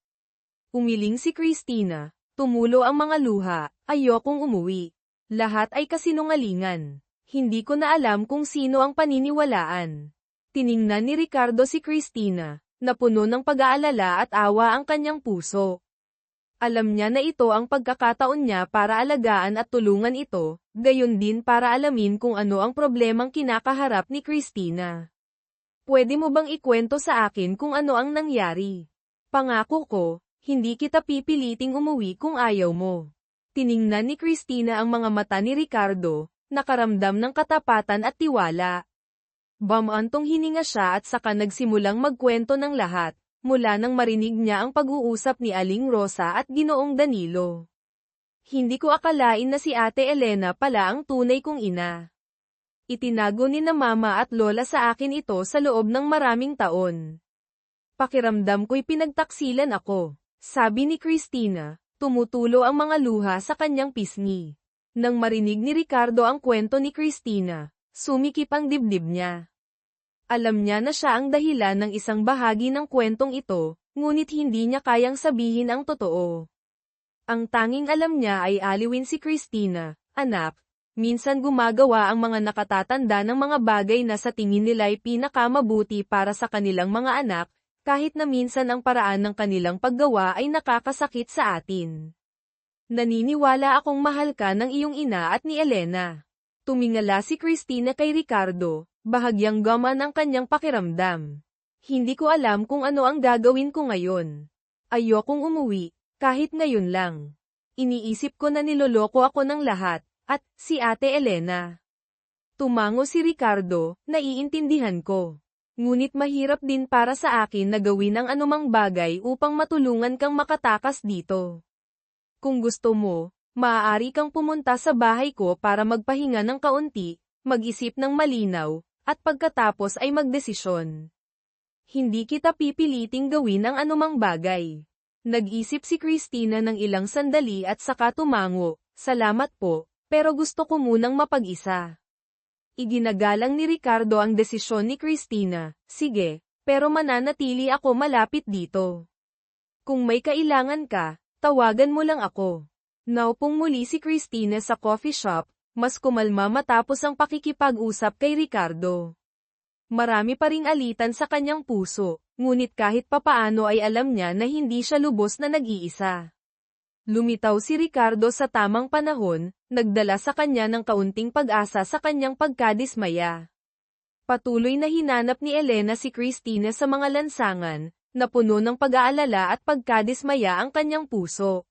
Umiling si Christina. Tumulo ang mga luha, ayokong umuwi. Lahat ay kasinungalingan. Hindi ko na alam kung sino ang paniniwalaan. Tiningnan ni Ricardo si Christina, na puno ng pag-aalala at awa ang kanyang puso. Alam niya na ito ang pagkakataon niya para alagaan at tulungan ito, gayon din para alamin kung ano ang problemang kinakaharap ni Christina. Pwede mo bang ikwento sa akin kung ano ang nangyari? Pangako ko, hindi kita pipiliting umuwi kung ayaw mo. Tiningnan ni Christina ang mga mata ni Ricardo, nakaramdam ng katapatan at tiwala. Bamantong hininga siya at saka nagsimulang magkwento ng lahat, mula nang marinig niya ang pag-uusap ni Aling Rosa at Ginoong Danilo. Hindi ko akalain na si Ate Elena pala ang tunay kong ina. Itinago ni na mama at lola sa akin ito sa loob ng maraming taon. Pakiramdam ko'y pinagtaksilan ako, sabi ni Christina, tumutulo ang mga luha sa kanyang pisngi. Nang marinig ni Ricardo ang kwento ni Christina, sumikip ang dibdib niya. Alam niya na siya ang dahilan ng isang bahagi ng kwentong ito, ngunit hindi niya kayang sabihin ang totoo. Ang tanging alam niya ay aliwin si Christina. Anak, minsan gumagawa ang mga nakatatanda ng mga bagay na sa tingin nila'y pinakamabuti para sa kanilang mga anak, kahit na minsan ang paraan ng kanilang paggawa ay nakakasakit sa atin. Naniniwala akong mahal ka ng iyong ina at ni Elena. Tumingala si Christina kay Ricardo, bahagyang gaman ang kanyang pakiramdam. Hindi ko alam kung ano ang gagawin ko ngayon. Ayokong umuwi, kahit ngayon lang. Iniisip ko na niloloko ako ng lahat, at si Ate Elena. Tumango si Ricardo, naiintindihan ko. Ngunit mahirap din para sa akin na gawin ang anumang bagay upang matulungan kang makatakas dito. Kung gusto mo, maaari kang pumunta sa bahay ko para magpahinga ng kaunti, mag-isip ng malinaw, at pagkatapos ay magdesisyon. Hindi kita pipiliting gawin ang anumang bagay. Nag-isip si Christina ng ilang sandali at saka tumango, salamat po, pero gusto ko munang mapag-isa. Iginagalang ni Ricardo ang desisyon ni Christina, sige, pero mananatili ako malapit dito. Kung may kailangan ka, tawagan mo lang ako. Naupong muli si Christina sa coffee shop, mas kumalma matapos ang pakikipag-usap kay Ricardo. Marami pa ring alitan sa kanyang puso, ngunit kahit papaano ay alam niya na hindi siya lubos na nag-iisa. Lumitaw si Ricardo sa tamang panahon, nagdala sa kanya ng kaunting pag-asa sa kanyang pagkadismaya. Patuloy na hinanap ni Elena si Christina sa mga lansangan, na puno ng pag-aalala at pagkadismaya ang kanyang puso.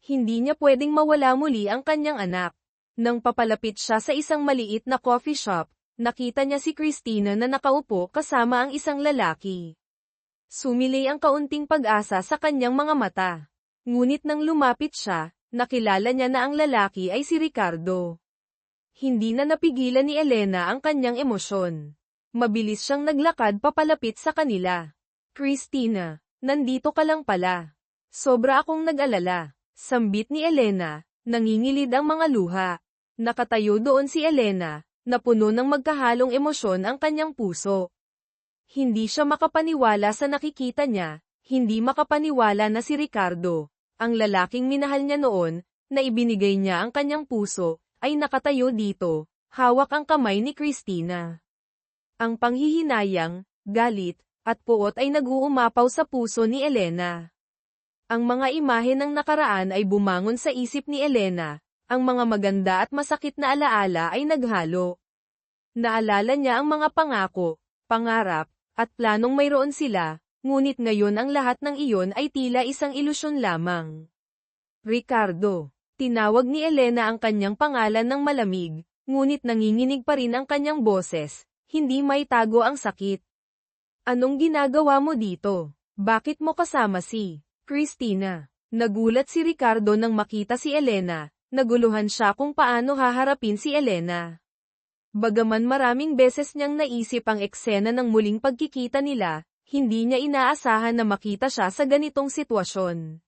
Hindi niya pwedeng mawala muli ang kanyang anak. Nang papalapit siya sa isang maliit na coffee shop, nakita niya si Christina na nakaupo kasama ang isang lalaki. Sumilay ang kaunting pag-asa sa kanyang mga mata. Ngunit nang lumapit siya, nakilala niya na ang lalaki ay si Ricardo. Hindi na napigilan ni Elena ang kanyang emosyon. Mabilis siyang naglakad papalapit sa kanila. Christina, nandito ka lang pala. Sobra akong nag-alala. Sambit ni Elena, nangingilid ang mga luha. Nakatayo doon si Elena, na puno ng magkahalong emosyon ang kanyang puso. Hindi siya makapaniwala sa nakikita niya, hindi makapaniwala na si Ricardo, ang lalaking minahal niya noon, na ibinigay niya ang kanyang puso, ay nakatayo dito, hawak ang kamay ni Christina. Ang panghihinayang, galit, at puot ay nag-uumapaw sa puso ni Elena. Ang mga imahe ng nakaraan ay bumangon sa isip ni Elena, ang mga maganda at masakit na alaala ay naghalo. Naalala niya ang mga pangako, pangarap, at planong mayroon sila, ngunit ngayon ang lahat ng iyon ay tila isang ilusyon lamang. Ricardo. Tinawag ni Elena ang kanyang pangalan ng malamig, ngunit nanginginig pa rin ang kanyang boses, hindi maitago ang sakit. Anong ginagawa mo dito? Bakit mo kasama si Christina? Nagulat si Ricardo nang makita si Elena, naguluhan siya kung paano haharapin si Elena. Bagaman maraming beses niyang naisip ang eksena ng muling pagkikita nila, hindi niya inaasahan na makita siya sa ganitong sitwasyon.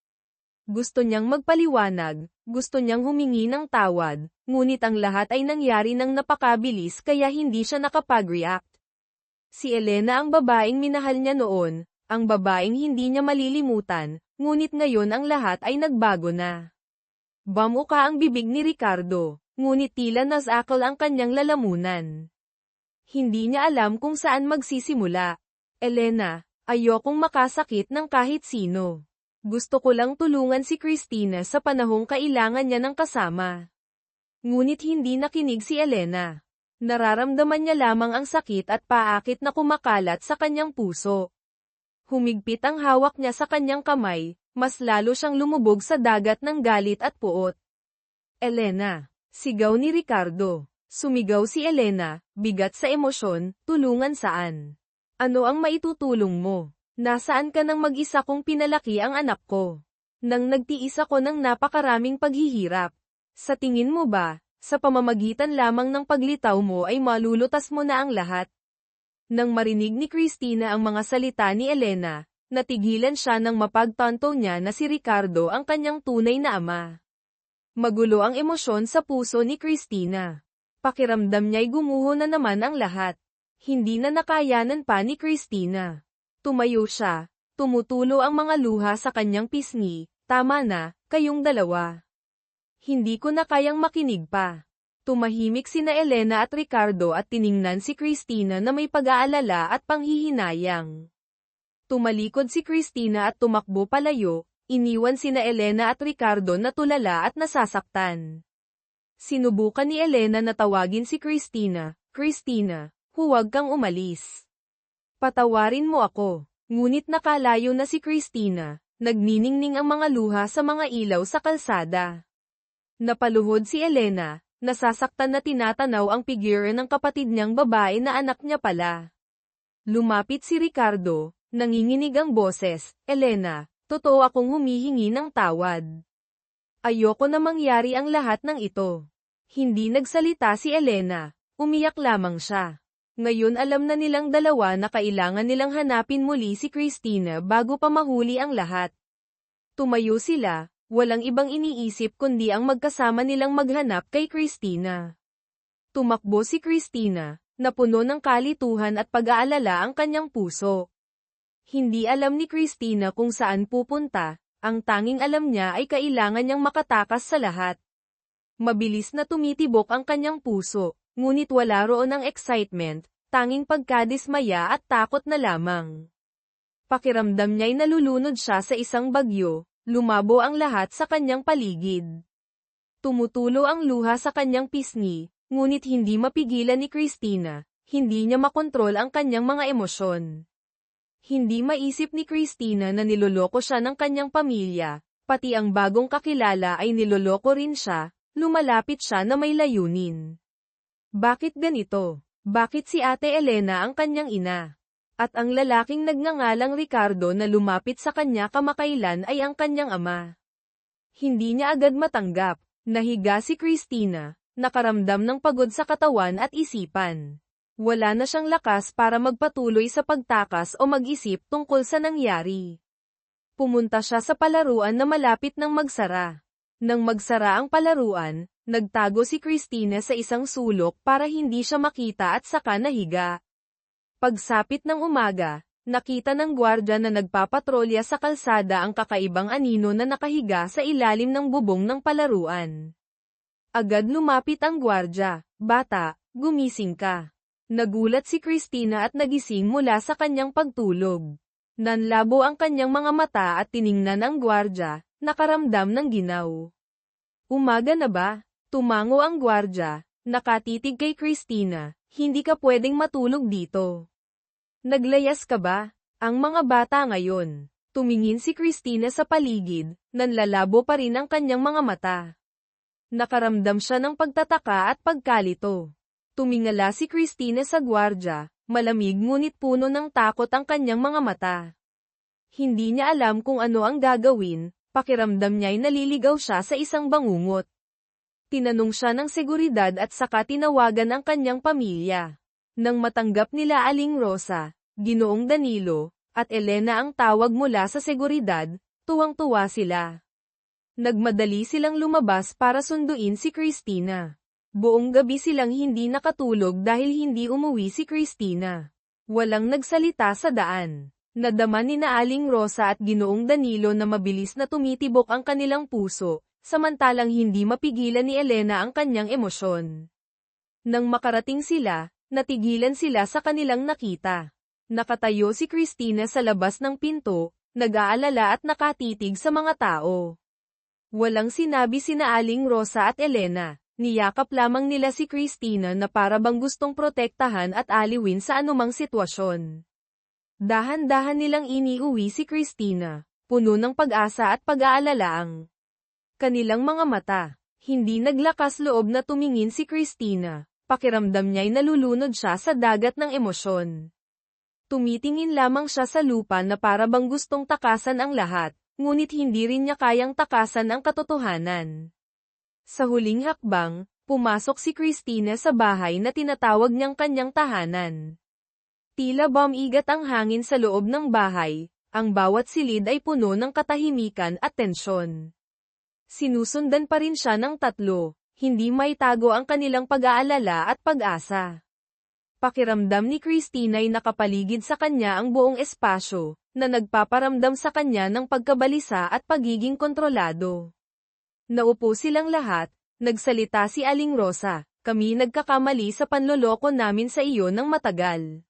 Gusto niyang magpaliwanag, gusto niyang humingi ng tawad, ngunit ang lahat ay nangyari ng napakabilis kaya hindi siya nakapag-react. Si Elena ang babaeng minahal niya noon, ang babaeng hindi niya malilimutan, ngunit ngayon ang lahat ay nagbago na. Bamuka ang bibig ni Ricardo, ngunit tila nasakal ang kanyang lalamunan. Hindi niya alam kung saan magsisimula. Elena, ayokong makasakit ng kahit sino. Gusto ko lang tulungan si Christina sa panahong kailangan niya ng kasama. Ngunit hindi nakinig si Elena. Nararamdaman niya lamang ang sakit at paakit na kumakalat sa kanyang puso. Humigpit ang hawak niya sa kanyang kamay, mas lalo siyang lumubog sa dagat ng galit at puot. Elena, sigaw ni Ricardo. Sumigaw si Elena, bigat sa emosyon, tulungan saan? Ano ang maitutulong mo? Nasaan ka nang mag-isa kong pinalaki ang anak ko? Nang nagtiis ako ng napakaraming paghihirap. Sa tingin mo ba, sa pamamagitan lamang ng paglitaw mo ay malulutas mo na ang lahat? Nang marinig ni Christina ang mga salita ni Elena, natigilan siya nang mapagtanto niya na si Ricardo ang kanyang tunay na ama. Magulo ang emosyon sa puso ni Christina. Pakiramdam niya'y gumuho na naman ang lahat. Hindi na nakayanan pa ni Christina. Tumayo siya, tumutulo ang mga luha sa kanyang pisngi, tama na, kayong dalawa. Hindi ko na kayang makinig pa. Tumahimik sina Elena at Ricardo at tiningnan si Christina na may pag-aalala at panghihinayang. Tumalikod si Christina at tumakbo palayo, iniwan sina Elena at Ricardo na tulala at nasasaktan. Sinubukan ni Elena na tawagin si Christina, Christina, huwag kang umalis. Patawarin mo ako. Ngunit nakalayo na si Christina, nagniningning ang mga luha sa mga ilaw sa kalsada. Napaluhod si Elena, nasasaktan na tinatanaw ang figure ng kapatid niyang babae na anak niya pala. Lumapit si Ricardo, nanginginig ang boses, Elena, totoo akong humihingi ng tawad. Ayoko na mangyari ang lahat ng ito. Hindi nagsalita si Elena, umiyak lamang siya. Ngayon alam na nilang dalawa na kailangan nilang hanapin muli si Christina bago pa mahuli ang lahat. Tumayo sila, walang ibang iniisip kundi ang magkasama nilang maghanap kay Christina. Tumakbo si Christina, na puno ng kalituhan at pag-aalala ang kanyang puso. Hindi alam ni Christina kung saan pupunta, ang tanging alam niya ay kailangan niyang makatakas sa lahat. Mabilis na tumitibok ang kanyang puso. Ngunit wala roon ang excitement, tanging pagkadismaya at takot na lamang. Pakiramdam niya'y nalulunod siya sa isang bagyo, lumabo ang lahat sa kanyang paligid. Tumutulo ang luha sa kanyang pisngi, ngunit hindi mapigilan ni Christina, hindi niya makontrol ang kanyang mga emosyon. Hindi maisip ni Christina na niloloko siya ng kanyang pamilya, pati ang bagong kakilala ay niloloko rin siya, lumalapit siya na may layunin. Bakit ganito? Bakit si Ate Elena ang kanyang ina? At ang lalaking nagngangalang Ricardo na lumapit sa kanya kamakailan ay ang kanyang ama. Hindi niya agad matanggap. Nahiga si Christina, nakaramdam ng pagod sa katawan at isipan. Wala na siyang lakas para magpatuloy sa pagtakas o mag-isip tungkol sa nangyari. Pumunta siya sa palaruan na malapit ng magsara. Nang magsara ang palaruan, nagtago si Christina sa isang sulok para hindi siya makita at saka nahiga. Pagsapit ng umaga, nakita ng gwardya na nagpapatrolya sa kalsada ang kakaibang anino na nakahiga sa ilalim ng bubong ng palaruan. Agad lumapit ang gwardya, "Bata, gumising ka." Nagulat si Christina at nagising mula sa kanyang pagtulog. Nanlabo ang kanyang mga mata at tiningnan ang gwardya, nakaramdam ng ginaw. "Umaga na ba?" Tumango ang gwardya, nakatitig kay Christina, "Hindi ka pwedeng matulog dito. Naglayas ka ba?" Ang mga bata ngayon. Tumingin si Christina sa paligid, nanlalabo pa rin ang kanyang mga mata. Nakaramdam siya ng pagtataka at pagkalito. Tumingala si Christina sa gwardya, malamig ngunit puno ng takot ang kanyang mga mata. Hindi niya alam kung ano ang gagawin, pakiramdam niya'y naliligaw siya sa isang bangungot. Tinanong siya ng seguridad at saka tinawagan ang kanyang pamilya. Nang matanggap nila Aling Rosa, Ginoong Danilo, at Elena ang tawag mula sa seguridad, tuwang-tuwa sila. Nagmadali silang lumabas para sunduin si Christina. Buong gabi silang hindi nakatulog dahil hindi umuwi si Christina. Walang nagsalita sa daan. Nadama ni na Aling Rosa at Ginoong Danilo na mabilis na tumitibok ang kanilang puso, samantalang hindi mapigilan ni Elena ang kanyang emosyon. Nang makarating sila, natigilan sila sa kanilang nakita. Nakatayo si Christina sa labas ng pinto, nag-aalala at nakatitig sa mga tao. Walang sinabi sina Aling Rosa at Elena. Niyakap lamang nila si Christina na para bang gustong protektahan at aliwin sa anumang sitwasyon. Dahan-dahan nilang iniuwi si Christina, puno ng pag-asa at pag-aalala ang kanilang mga mata. Hindi naglakas loob na tumingin si Christina, pakiramdam niya'y nalulunod siya sa dagat ng emosyon. Tumitingin lamang siya sa lupa na para bang gustong takasan ang lahat, ngunit hindi rin niya kayang takasan ang katotohanan. Sa huling hakbang, pumasok si Christina sa bahay na tinatawag niyang kanyang tahanan. Tila bumigat ang hangin sa loob ng bahay, ang bawat silid ay puno ng katahimikan at tensyon. Sinusundan pa rin siya ng tatlo, hindi maitago ang kanilang pag-aalala at pag-asa. Pakiramdam ni Christina ay nakapaligid sa kanya ang buong espasyo, na nagpaparamdam sa kanya ng pagkabalisa at pagiging kontrolado. Naupo silang lahat, nagsalita si Aling Rosa, "Kami nagkakamali sa panloloko namin sa iyo ng matagal."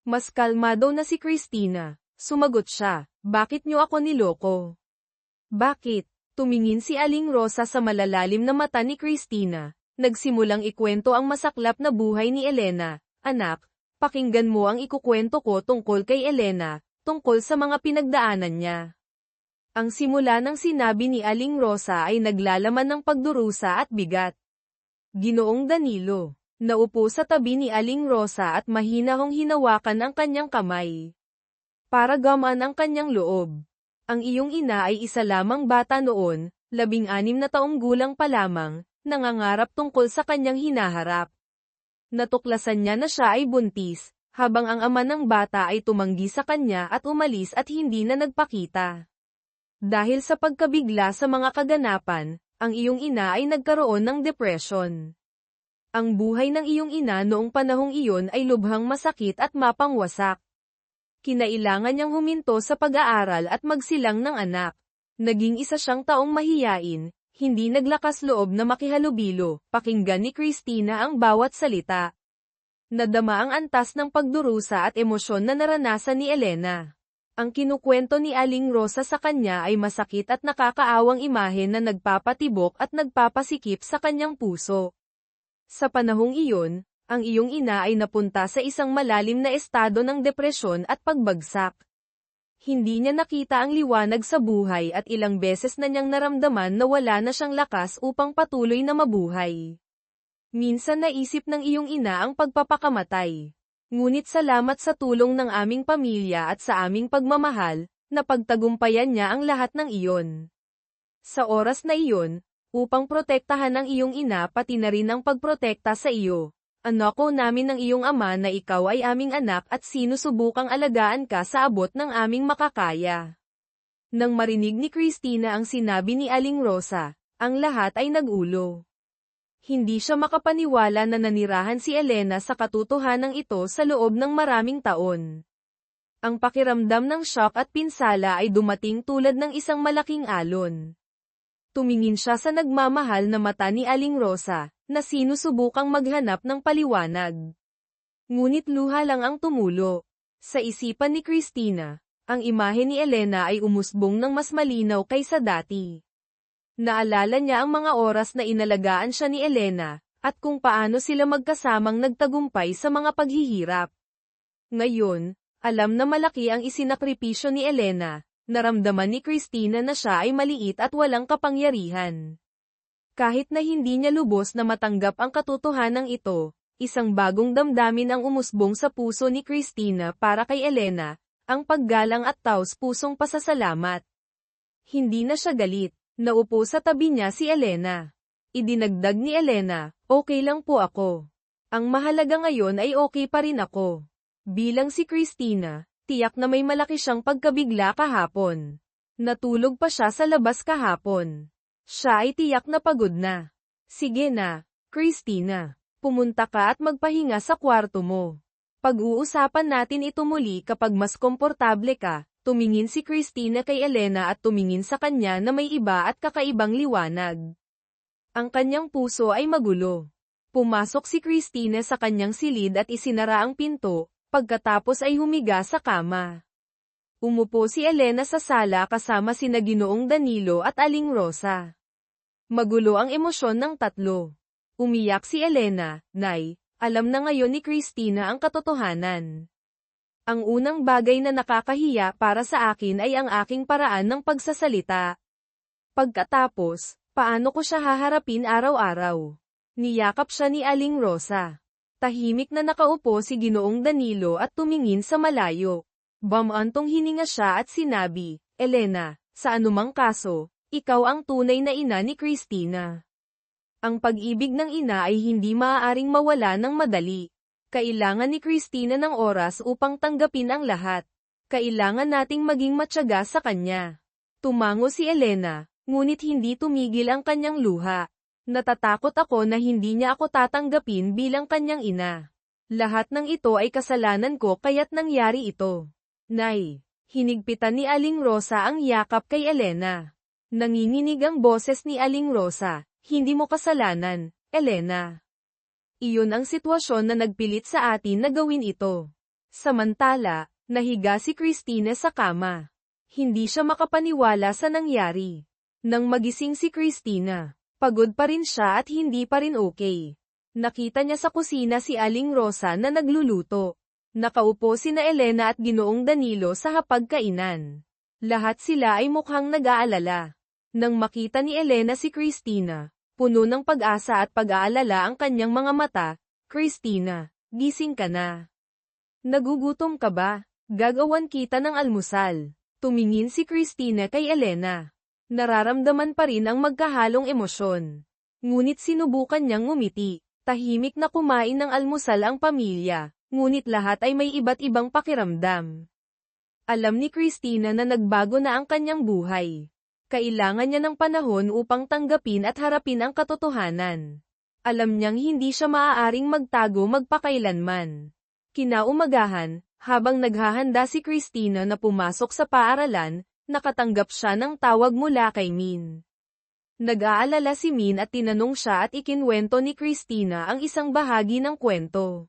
Mas kalmado na si Christina, sumagot siya, "Bakit niyo ako niloko?" "Bakit?" Tumingin si Aling Rosa sa malalalim na mata ni Christina, nagsimulang ikwento ang masaklap na buhay ni Elena. "Anak, pakinggan mo ang ikukwento ko tungkol kay Elena, tungkol sa mga pinagdaanan niya." Ang simula ng sinabi ni Aling Rosa ay naglalaman ng pagdurusa at bigat. Ginoong Danilo, naupo sa tabi ni Aling Rosa at mahinahong hinawakan ang kanyang kamay. Para gamaan ang kanyang loob. Ang iyong ina ay isa lamang bata noon, 16 na taong gulang pa lamang, nangangarap tungkol sa kanyang hinaharap. Natuklasan niya na siya ay buntis, habang ang ama ng bata ay tumanggi sa kanya at umalis at hindi na nagpakita. Dahil sa pagkabigla sa mga kaganapan, ang iyong ina ay nagkaroon ng depression. Ang buhay ng iyong ina noong panahong iyon ay lubhang masakit at mapangwasak. Kinailangan niyang huminto sa pag-aaral at magsilang ng anak. Naging isa siyang taong mahiyain, hindi naglakas loob na makihalubilo, pakinggan ni Christina ang bawat salita. Nadama ang antas ng pagdurusa at emosyon na naranasan ni Elena. Ang kinukwento ni Aling Rosa sa kanya ay masakit at nakakaawang imahe na nagpapatibok at nagpapasikip sa kanyang puso. Sa panahong iyon, ang iyong ina ay napunta sa isang malalim na estado ng depresyon at pagbagsak. Hindi niya nakita ang liwanag sa buhay at ilang beses na niyang naramdaman na wala na siyang lakas upang patuloy na mabuhay. Minsan naisip ng iyong ina ang pagpapakamatay. Ngunit salamat sa tulong ng aming pamilya at sa aming pagmamahal, napagtagumpayan niya ang lahat ng iyon. Sa oras na iyon, upang protektahan ang iyong ina pati na rin ang pagprotekta sa iyo, anako namin ng iyong ama na ikaw ay aming anak at sinusubukang alagaan ka sa abot ng aming makakaya. Nang marinig ni Christina ang sinabi ni Aling Rosa, ang lahat ay nagulo. Hindi siya makapaniwala na nanirahan si Elena sa katotohanan ito sa loob ng maraming taon. Ang pakiramdam ng shock at pinsala ay dumating tulad ng isang malaking alon. Tumingin siya sa nagmamahal na mata ni Aling Rosa, na sinusubukang maghanap ng paliwanag. Ngunit luha lang ang tumulo. Sa isipan ni Christina, ang imahe ni Elena ay umusbong ng mas malinaw kaysa dati. Naalala niya ang mga oras na inalagaan siya ni Elena, at kung paano sila magkasamang nagtagumpay sa mga paghihirap. Ngayon, alam na malaki ang isinakripisyo ni Elena. Naramdaman ni Christina na siya ay maliit at walang kapangyarihan. Kahit na hindi niya lubos na matanggap ang katotohanan ito, isang bagong damdamin ang umusbong sa puso ni Christina para kay Elena, ang paggalang at taos-pusong pasasalamat. Hindi na siya galit, naupo sa tabi niya si Elena. Idinagdag ni Elena, okay lang po ako. Ang mahalaga ngayon ay okay pa rin ako. Bilang si Christina, tiyak na may malaki siyang pagkabigla kahapon. Natulog pa siya sa labas kahapon. Siya ay tiyak na pagod na. Sige na, Christina. Pumunta ka at magpahinga sa kwarto mo. Pag-uusapan natin ito muli kapag mas komportable ka. Tumingin si Christina kay Elena at tumingin sa kanya na may iba at kakaibang liwanag. Ang kanyang puso ay magulo. Pumasok si Christina sa kanyang silid at isinara ang pinto. Pagkatapos ay humiga sa kama. Umupo si Elena sa sala kasama sina Ginoong Danilo at Aling Rosa. Magulo ang emosyon ng tatlo. Umiyak si Elena, Nay, alam na ngayon ni Christina ang katotohanan. Ang unang bagay na nakakahiya para sa akin ay ang aking paraan ng pagsasalita. Pagkatapos, paano ko siya haharapin araw-araw? Niyakap siya ni Aling Rosa. Tahimik na nakaupo si Ginoong Danilo at tumingin sa malayo. Bamantong hininga siya at sinabi, Elena, sa anumang kaso, ikaw ang tunay na ina ni Christina. Ang pag-ibig ng ina ay hindi maaaring mawala ng madali. Kailangan ni Christina ng oras upang tanggapin ang lahat. Kailangan nating maging matyaga sa kanya. Tumango si Elena, ngunit hindi tumigil ang kanyang luha. Natatakot ako na hindi niya ako tatanggapin bilang kanyang ina. Lahat ng ito ay kasalanan ko kaya't nangyari ito. Nay, hinigpitan ni Aling Rosa ang yakap kay Elena. Nanginginig ang boses ni Aling Rosa, hindi mo kasalanan, Elena. Iyon ang sitwasyon na nagpilit sa atin na gawin ito. Samantala, nahiga si Christina sa kama. Hindi siya makapaniwala sa nangyari. Nang magising si Christina, pagod pa rin siya at hindi pa rin okay. Nakita niya sa kusina si Aling Rosa na nagluluto. Nakaupo sina Elena at Ginoong Danilo sa hapagkainan. Lahat sila ay mukhang nag-aalala. Nang makita ni Elena si Christina, puno ng pag-asa at pag-aalala ang kanyang mga mata, Christina, gising ka na. Nagugutom ka ba? Gagawan kita ng almusal. Tumingin si Christina kay Elena. Nararamdaman pa rin ang magkahalong emosyon. Ngunit sinubukan niyang ngumiti. Tahimik na kumain ng almusal ang pamilya, ngunit lahat ay may iba't ibang pakiramdam. Alam ni Christina na nagbago na ang kanyang buhay. Kailangan niya ng panahon upang tanggapin at harapin ang katotohanan. Alam niyang hindi siya maaaring magtago magpakailanman. Kinaumagahan, habang naghahanda si Christina na pumasok sa paaralan, nakatanggap siya ng tawag mula kay Min. Nag-aalala si Min at tinanong siya at ikinwento ni Christina ang isang bahagi ng kwento.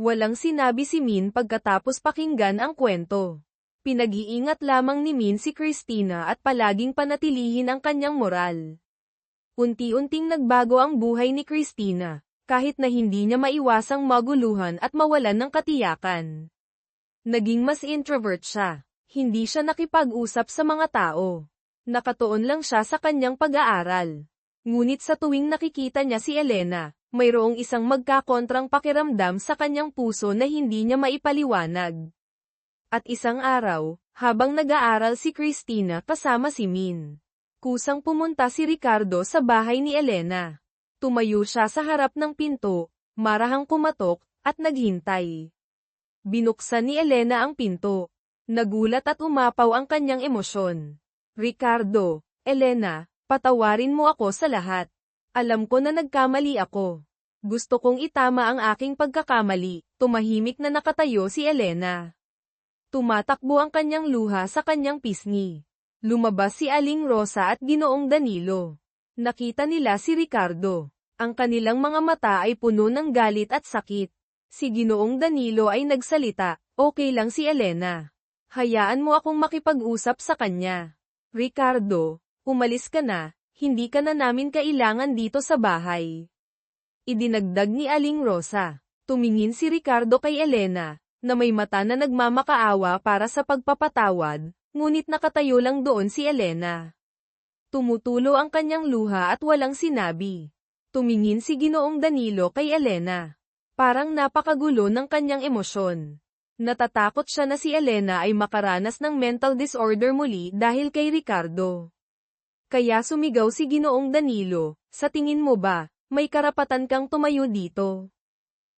Walang sinabi si Min pagkatapos pakinggan ang kwento. Pinag-iingat lamang ni Min si Christina at palaging panatilihin ang kanyang moral. Unti-unting nagbago ang buhay ni Christina. kahit na hindi niya maiwasang maguluhan at mawalan ng katiyakan. Naging mas introvert siya. Hindi siya nakipag-usap sa mga tao. Nakatuon lang siya sa kanyang pag-aaral. Ngunit sa tuwing nakikita niya si Elena, mayroong isang magkakontrang pakiramdam sa kanyang puso na hindi niya maipaliwanag. At isang araw, habang nag-aaral si Christina kasama si Min, kusang pumunta si Ricardo sa bahay ni Elena. Tumayo siya sa harap ng pinto, marahang kumatok, at naghintay. Binuksan ni Elena ang pinto. Nagulat at umapaw ang kanyang emosyon. Ricardo, Elena, patawarin mo ako sa lahat. Alam ko na nagkamali ako. Gusto kong itama ang aking pagkakamali. Tumahimik na nakatayo si Elena. Tumatakbo ang kanyang luha sa kanyang pisngi. Lumabas si Aling Rosa at Ginoong Danilo. Nakita nila si Ricardo. Ang kanilang mga mata ay puno ng galit at sakit. Si Ginoong Danilo ay nagsalita, "Okay lang si Elena. Hayaan mo akong makipag-usap sa kanya. Ricardo, umalis ka na, hindi ka na namin kailangan dito sa bahay." Idinagdag ni Aling Rosa. Tumingin si Ricardo kay Elena, na may mata na nagmamakaawa para sa pagpapatawad, ngunit nakatayo lang doon si Elena. Tumutulo ang kanyang luha at walang sinabi. Tumingin si Ginoong Danilo kay Elena. Parang napakagulo ng kanyang emosyon. Natatakot siya na si Elena ay makaranas ng mental disorder muli dahil kay Ricardo. Kaya sumigaw si Ginoong Danilo, "Sa tingin mo ba, may karapatan kang tumayo dito?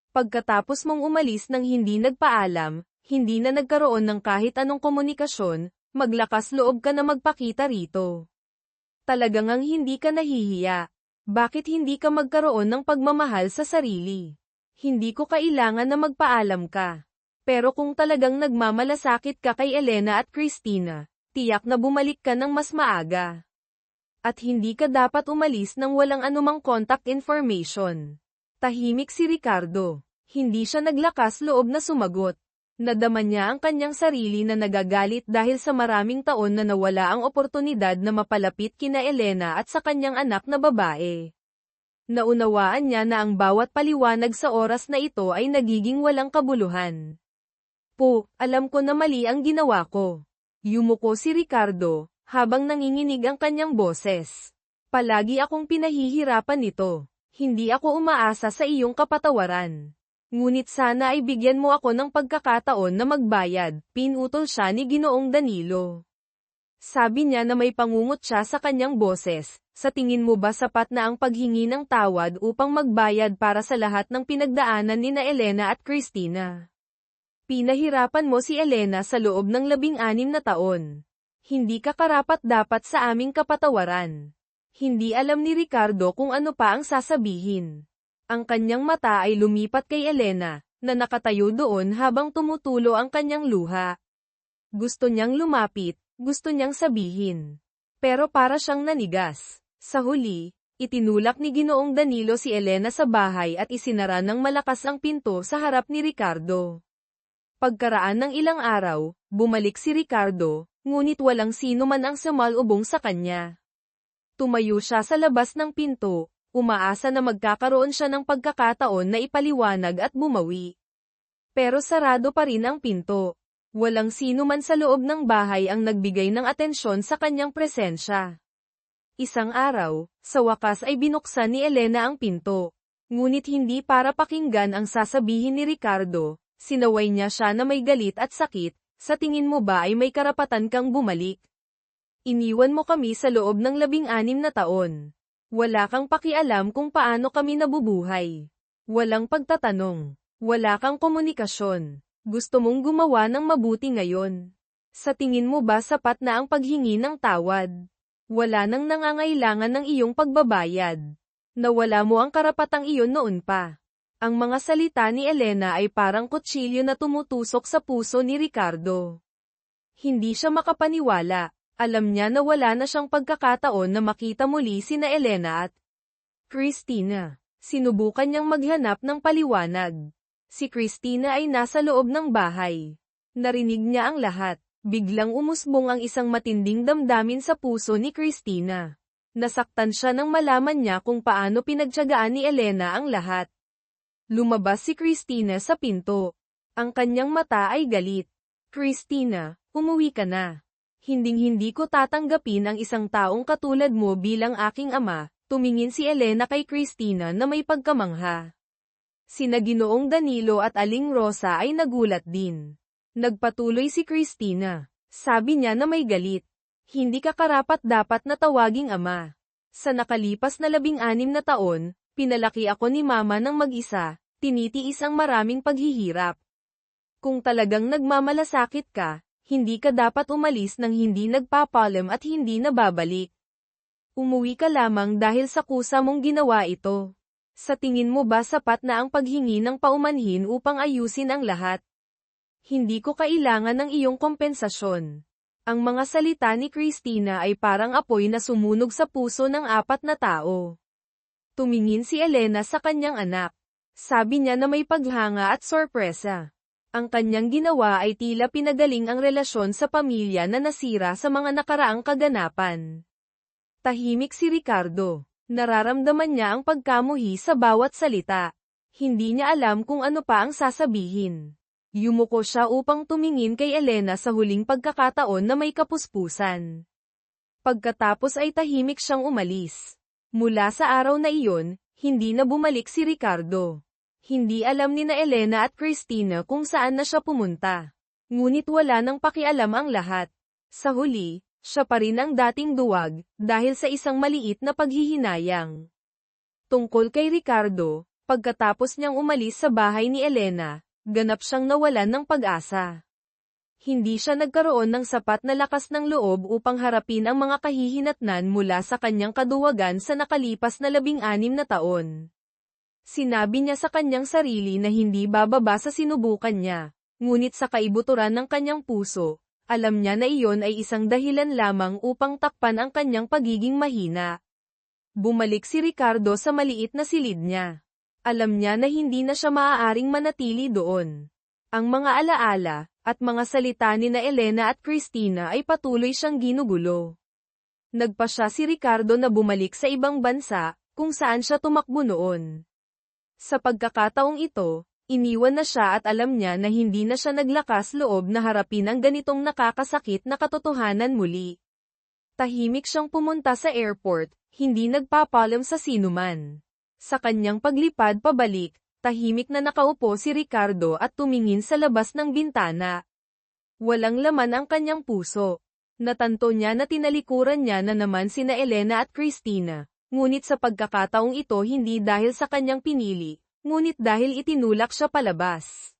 Pagkatapos mong umalis nang hindi nagpaalam, hindi na nagkaroon ng kahit anong komunikasyon, maglakas loob ka na magpakita rito. Talagang ang hindi ka nahihiya. Bakit hindi ka magkaroon ng pagmamahal sa sarili? Hindi ko kailangan na magpaalam ka. Pero kung talagang nagmamalasakit ka kay Elena at Christina, tiyak na bumalik ka ng mas maaga. At hindi ka dapat umalis nang walang anumang contact information." Tahimik si Ricardo. Hindi siya naglakas loob na sumagot. Nadama niya ang kanyang sarili na nagagalit dahil sa maraming taon na nawala ang oportunidad na mapalapit kina Elena at sa kanyang anak na babae. Naunawaan niya na ang bawat paliwanag sa oras na ito ay nagiging walang kabuluhan. Alam ko na mali ang ginawa ko." Yumuko si Ricardo, habang nanginginig ang kanyang boses. "Palagi akong pinahihirapan nito. Hindi ako umaasa sa iyong kapatawaran. Ngunit sana ay bigyan mo ako ng pagkakataon na magbayad," pinutol siya ni Ginoong Danilo. Sabi niya na may pangungot siya sa kanyang boses. "Sa tingin mo ba sapat na ang paghingi ng tawad upang magbayad para sa lahat ng pinagdaanan nina Elena at Christina? Pinahirapan mo si Elena sa loob ng 16 na taon. Hindi ka karapat-dapat sa aming kapatawaran." Hindi alam ni Ricardo kung ano pa ang sasabihin. Ang kanyang mata ay lumipat kay Elena, na nakatayo doon habang tumutulo ang kanyang luha. Gusto niyang lumapit, gusto niyang sabihin. Pero para siyang nanigas. Sa huli, itinulak ni Ginoong Danilo si Elena sa bahay at isinara ng malakas ang pinto sa harap ni Ricardo. Pagkaraan ng ilang araw, bumalik si Ricardo, ngunit walang sino man ang sumalubong sa kanya. Tumayo siya sa labas ng pinto, umaasa na magkakaroon siya ng pagkakataon na ipaliwanag at bumawi. Pero sarado pa rin ang pinto. Walang sino man sa loob ng bahay ang nagbigay ng atensyon sa kanyang presensya. Isang araw, sa wakas ay binuksan ni Elena ang pinto. Ngunit hindi para pakinggan ang sasabihin ni Ricardo, sinaway niya siya na may galit at sakit. "Sa tingin mo ba ay may karapatan kang bumalik? Iniwan mo kami sa loob ng 16 na taon. Wala kang pakialam kung paano kami nabubuhay. Walang pagtatanong. Wala kang komunikasyon. Gusto mong gumawa ng mabuti ngayon. Sa tingin mo ba sapat na ang paghingi ng tawad? Wala nang nangangailangan ng iyong pagbabayad. Nawala mo ang karapatang iyon noon pa." Ang mga salita ni Elena ay parang kutsilyo na tumutusok sa puso ni Ricardo. Hindi siya makapaniwala. Alam niya na wala na siyang pagkakataon na makita muli sina Elena at Christina. Sinubukan niyang maghanap ng paliwanag. Si Christina ay nasa loob ng bahay. Narinig niya ang lahat. Biglang umusbong ang isang matinding damdamin sa puso ni Christina. Nasaktan siya nang malaman niya kung paano pinagtiyagaan ni Elena ang lahat. Lumabas si Christina sa pinto. Ang kanyang mata ay galit. Christina, umuwi ka na. Hinding-hindi ko tatanggapin ang isang taong katulad mo bilang aking ama. Tumingin si Elena kay Christina na may pagkamangha. Sina Ginoong Danilo at Aling Rosa ay nagulat din. Nagpatuloy si Christina. Sabi niya na may galit. Hindi ka karapat-dapat na tawaging ama. Sa nakalipas na 16 na taon, pinalaki ako ni mama ng mag-isa, tinitiis ang maraming paghihirap. Kung talagang nagmamalasakit ka, hindi ka dapat umalis nang hindi nagpapalam at hindi nababalik. Umuwi ka lamang dahil sa kusa mong ginawa ito. Sa tingin mo ba sapat na ang paghingi ng paumanhin upang ayusin ang lahat? Hindi ko kailangan ng iyong kompensasyon. Ang mga salita ni Christina ay parang apoy na sumunog sa puso ng 4 na tao. Tumingin si Elena sa kanyang anak. Sabi niya na may paghanga at sorpresa. Ang kanyang ginawa ay tila pinagaling ang relasyon sa pamilya na nasira sa mga nakaraang kaganapan. Tahimik si Ricardo. Nararamdaman niya ang pagkamuhi sa bawat salita. Hindi niya alam kung ano pa ang sasabihin. Yumuko siya upang tumingin kay Elena sa huling pagkakataon na may kapuspusan. Pagkatapos ay tahimik siyang umalis. Mula sa araw na iyon, hindi na bumalik si Ricardo. Hindi alam ni na Elena at Christina kung saan na siya pumunta. Ngunit wala nang pakialam ang lahat. Sa huli, siya pa rin ang dating duwag, dahil sa isang maliit na paghihinayang. Tungkol kay Ricardo, pagkatapos niyang umalis sa bahay ni Elena, ganap siyang nawalan ng pag-asa. Hindi siya nagkaroon ng sapat na lakas ng loob upang harapin ang mga kahihinatnan mula sa kanyang kaduwagan sa nakalipas na 16 na taon. Sinabi niya sa kanyang sarili na hindi bababa sa sinubukan niya, ngunit sa kaibuturan ng kanyang puso, alam niya na iyon ay isang dahilan lamang upang takpan ang kanyang pagiging mahina. Bumalik si Ricardo sa maliit na silid niya. Alam niya na hindi na siya maaaring manatili doon. Ang mga alaala, at mga salita ni na Elena at Christina ay patuloy siyang ginugulo. Nagpasya si Ricardo na bumalik sa ibang bansa, kung saan siya tumakbo noon. Sa pagkakataong ito, iniwan na siya at alam niya na hindi na siya naglakas loob na harapin ang ganitong nakakasakit na katotohanan muli. Tahimik siyang pumunta sa airport, hindi nagpapalam sa sinuman. Sa kanyang paglipad pabalik, tahimik na nakaupo si Ricardo at tumingin sa labas ng bintana. Walang laman ang kanyang puso. Natanto niya na tinalikuran niya na naman sina Elena at Christina, ngunit sa pagkakataong ito hindi dahil sa kanyang pinili, ngunit dahil itinulak siya palabas.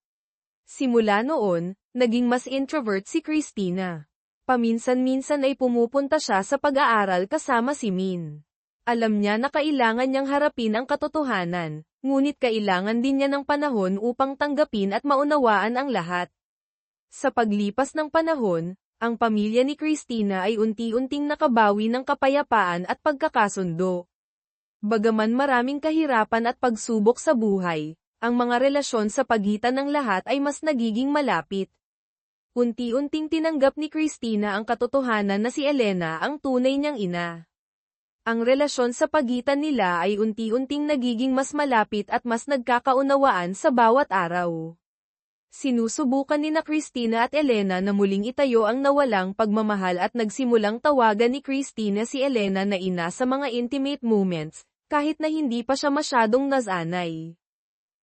Simula noon, naging mas introvert si Christina. Paminsan-minsan ay pumupunta siya sa pag-aaral kasama si Min. Alam niya na kailangan niyang harapin ang katotohanan, ngunit kailangan din niya ng panahon upang tanggapin at maunawaan ang lahat. Sa paglipas ng panahon, ang pamilya ni Christina ay unti-unting nakabawi ng kapayapaan at pagkakasundo. Bagaman maraming kahirapan at pagsubok sa buhay, ang mga relasyon sa pagitan ng lahat ay mas nagiging malapit. Unti-unting tinanggap ni Christina ang katotohanan na si Elena ang tunay niyang ina. Ang relasyon sa pagitan nila ay unti-unting nagiging mas malapit at mas nagkakaunawaan sa bawat araw. Sinusubukan ni na Christina at Elena na muling itayo ang nawalang pagmamahal at nagsimulang tawagan ni Christina si Elena na ina sa mga intimate moments, kahit na hindi pa siya masyadong nasanay.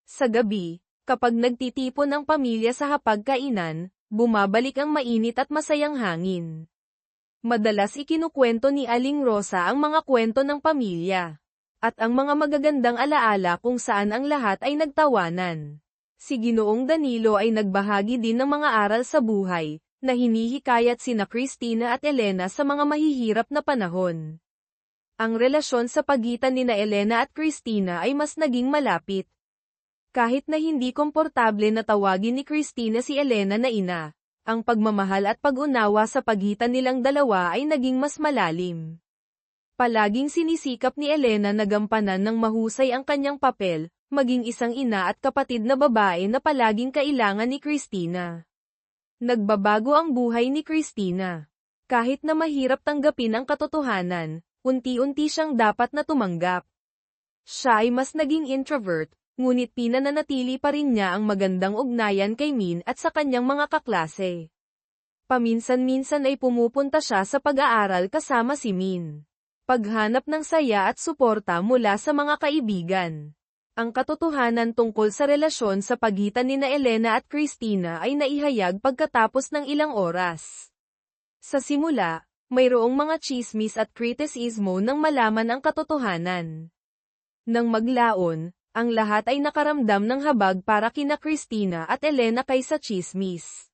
Sa gabi, kapag nagtitipon ang pamilya sa hapagkainan, bumabalik ang mainit at masayang hangin. Madalas ikinukwento ni Aling Rosa ang mga kwento ng pamilya, at ang mga magagandang alaala kung saan ang lahat ay nagtawanan. Si Ginoong Danilo ay nagbahagi din ng mga aral sa buhay, na hinihikayat sina Christina at Elena sa mga mahihirap na panahon. Ang relasyon sa pagitan ni na Elena at Christina ay mas naging malapit. Kahit na hindi komportable na tawagin ni Christina si Elena na ina, ang pagmamahal at pag-unawa sa pagitan nilang dalawa ay naging mas malalim. Palaging sinisikap ni Elena na gampanan ng mahusay ang kanyang papel, maging isang ina at kapatid na babae na palaging kailangan ni Christina. Nagbabago ang buhay ni Christina. Kahit na mahirap tanggapin ang katotohanan, unti-unti siyang dapat na tumanggap. Siya ay mas naging introvert, Ngunit pinananatili pa rin niya ang magandang ugnayan kay Min at sa kanyang mga kaklase. Paminsan-minsan ay pumupunta siya sa pag-aaral kasama si Min. Paghanap ng saya at suporta mula sa mga kaibigan. Ang katotohanan tungkol sa relasyon sa pagitan nina Elena at Christina ay naihayag pagkatapos ng ilang oras. Sa simula, mayroong mga tsismis at kritisismo nang malaman ang katotohanan. Nang maglaon, ang lahat ay nakaramdam ng habag para kina Christina at Elena kaysa tsismis.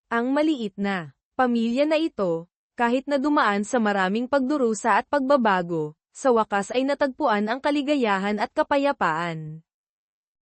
Ang maliit na pamilya na ito, kahit na dumaan sa maraming pagdurusa at pagbabago, sa wakas ay natagpuan ang kaligayahan at kapayapaan.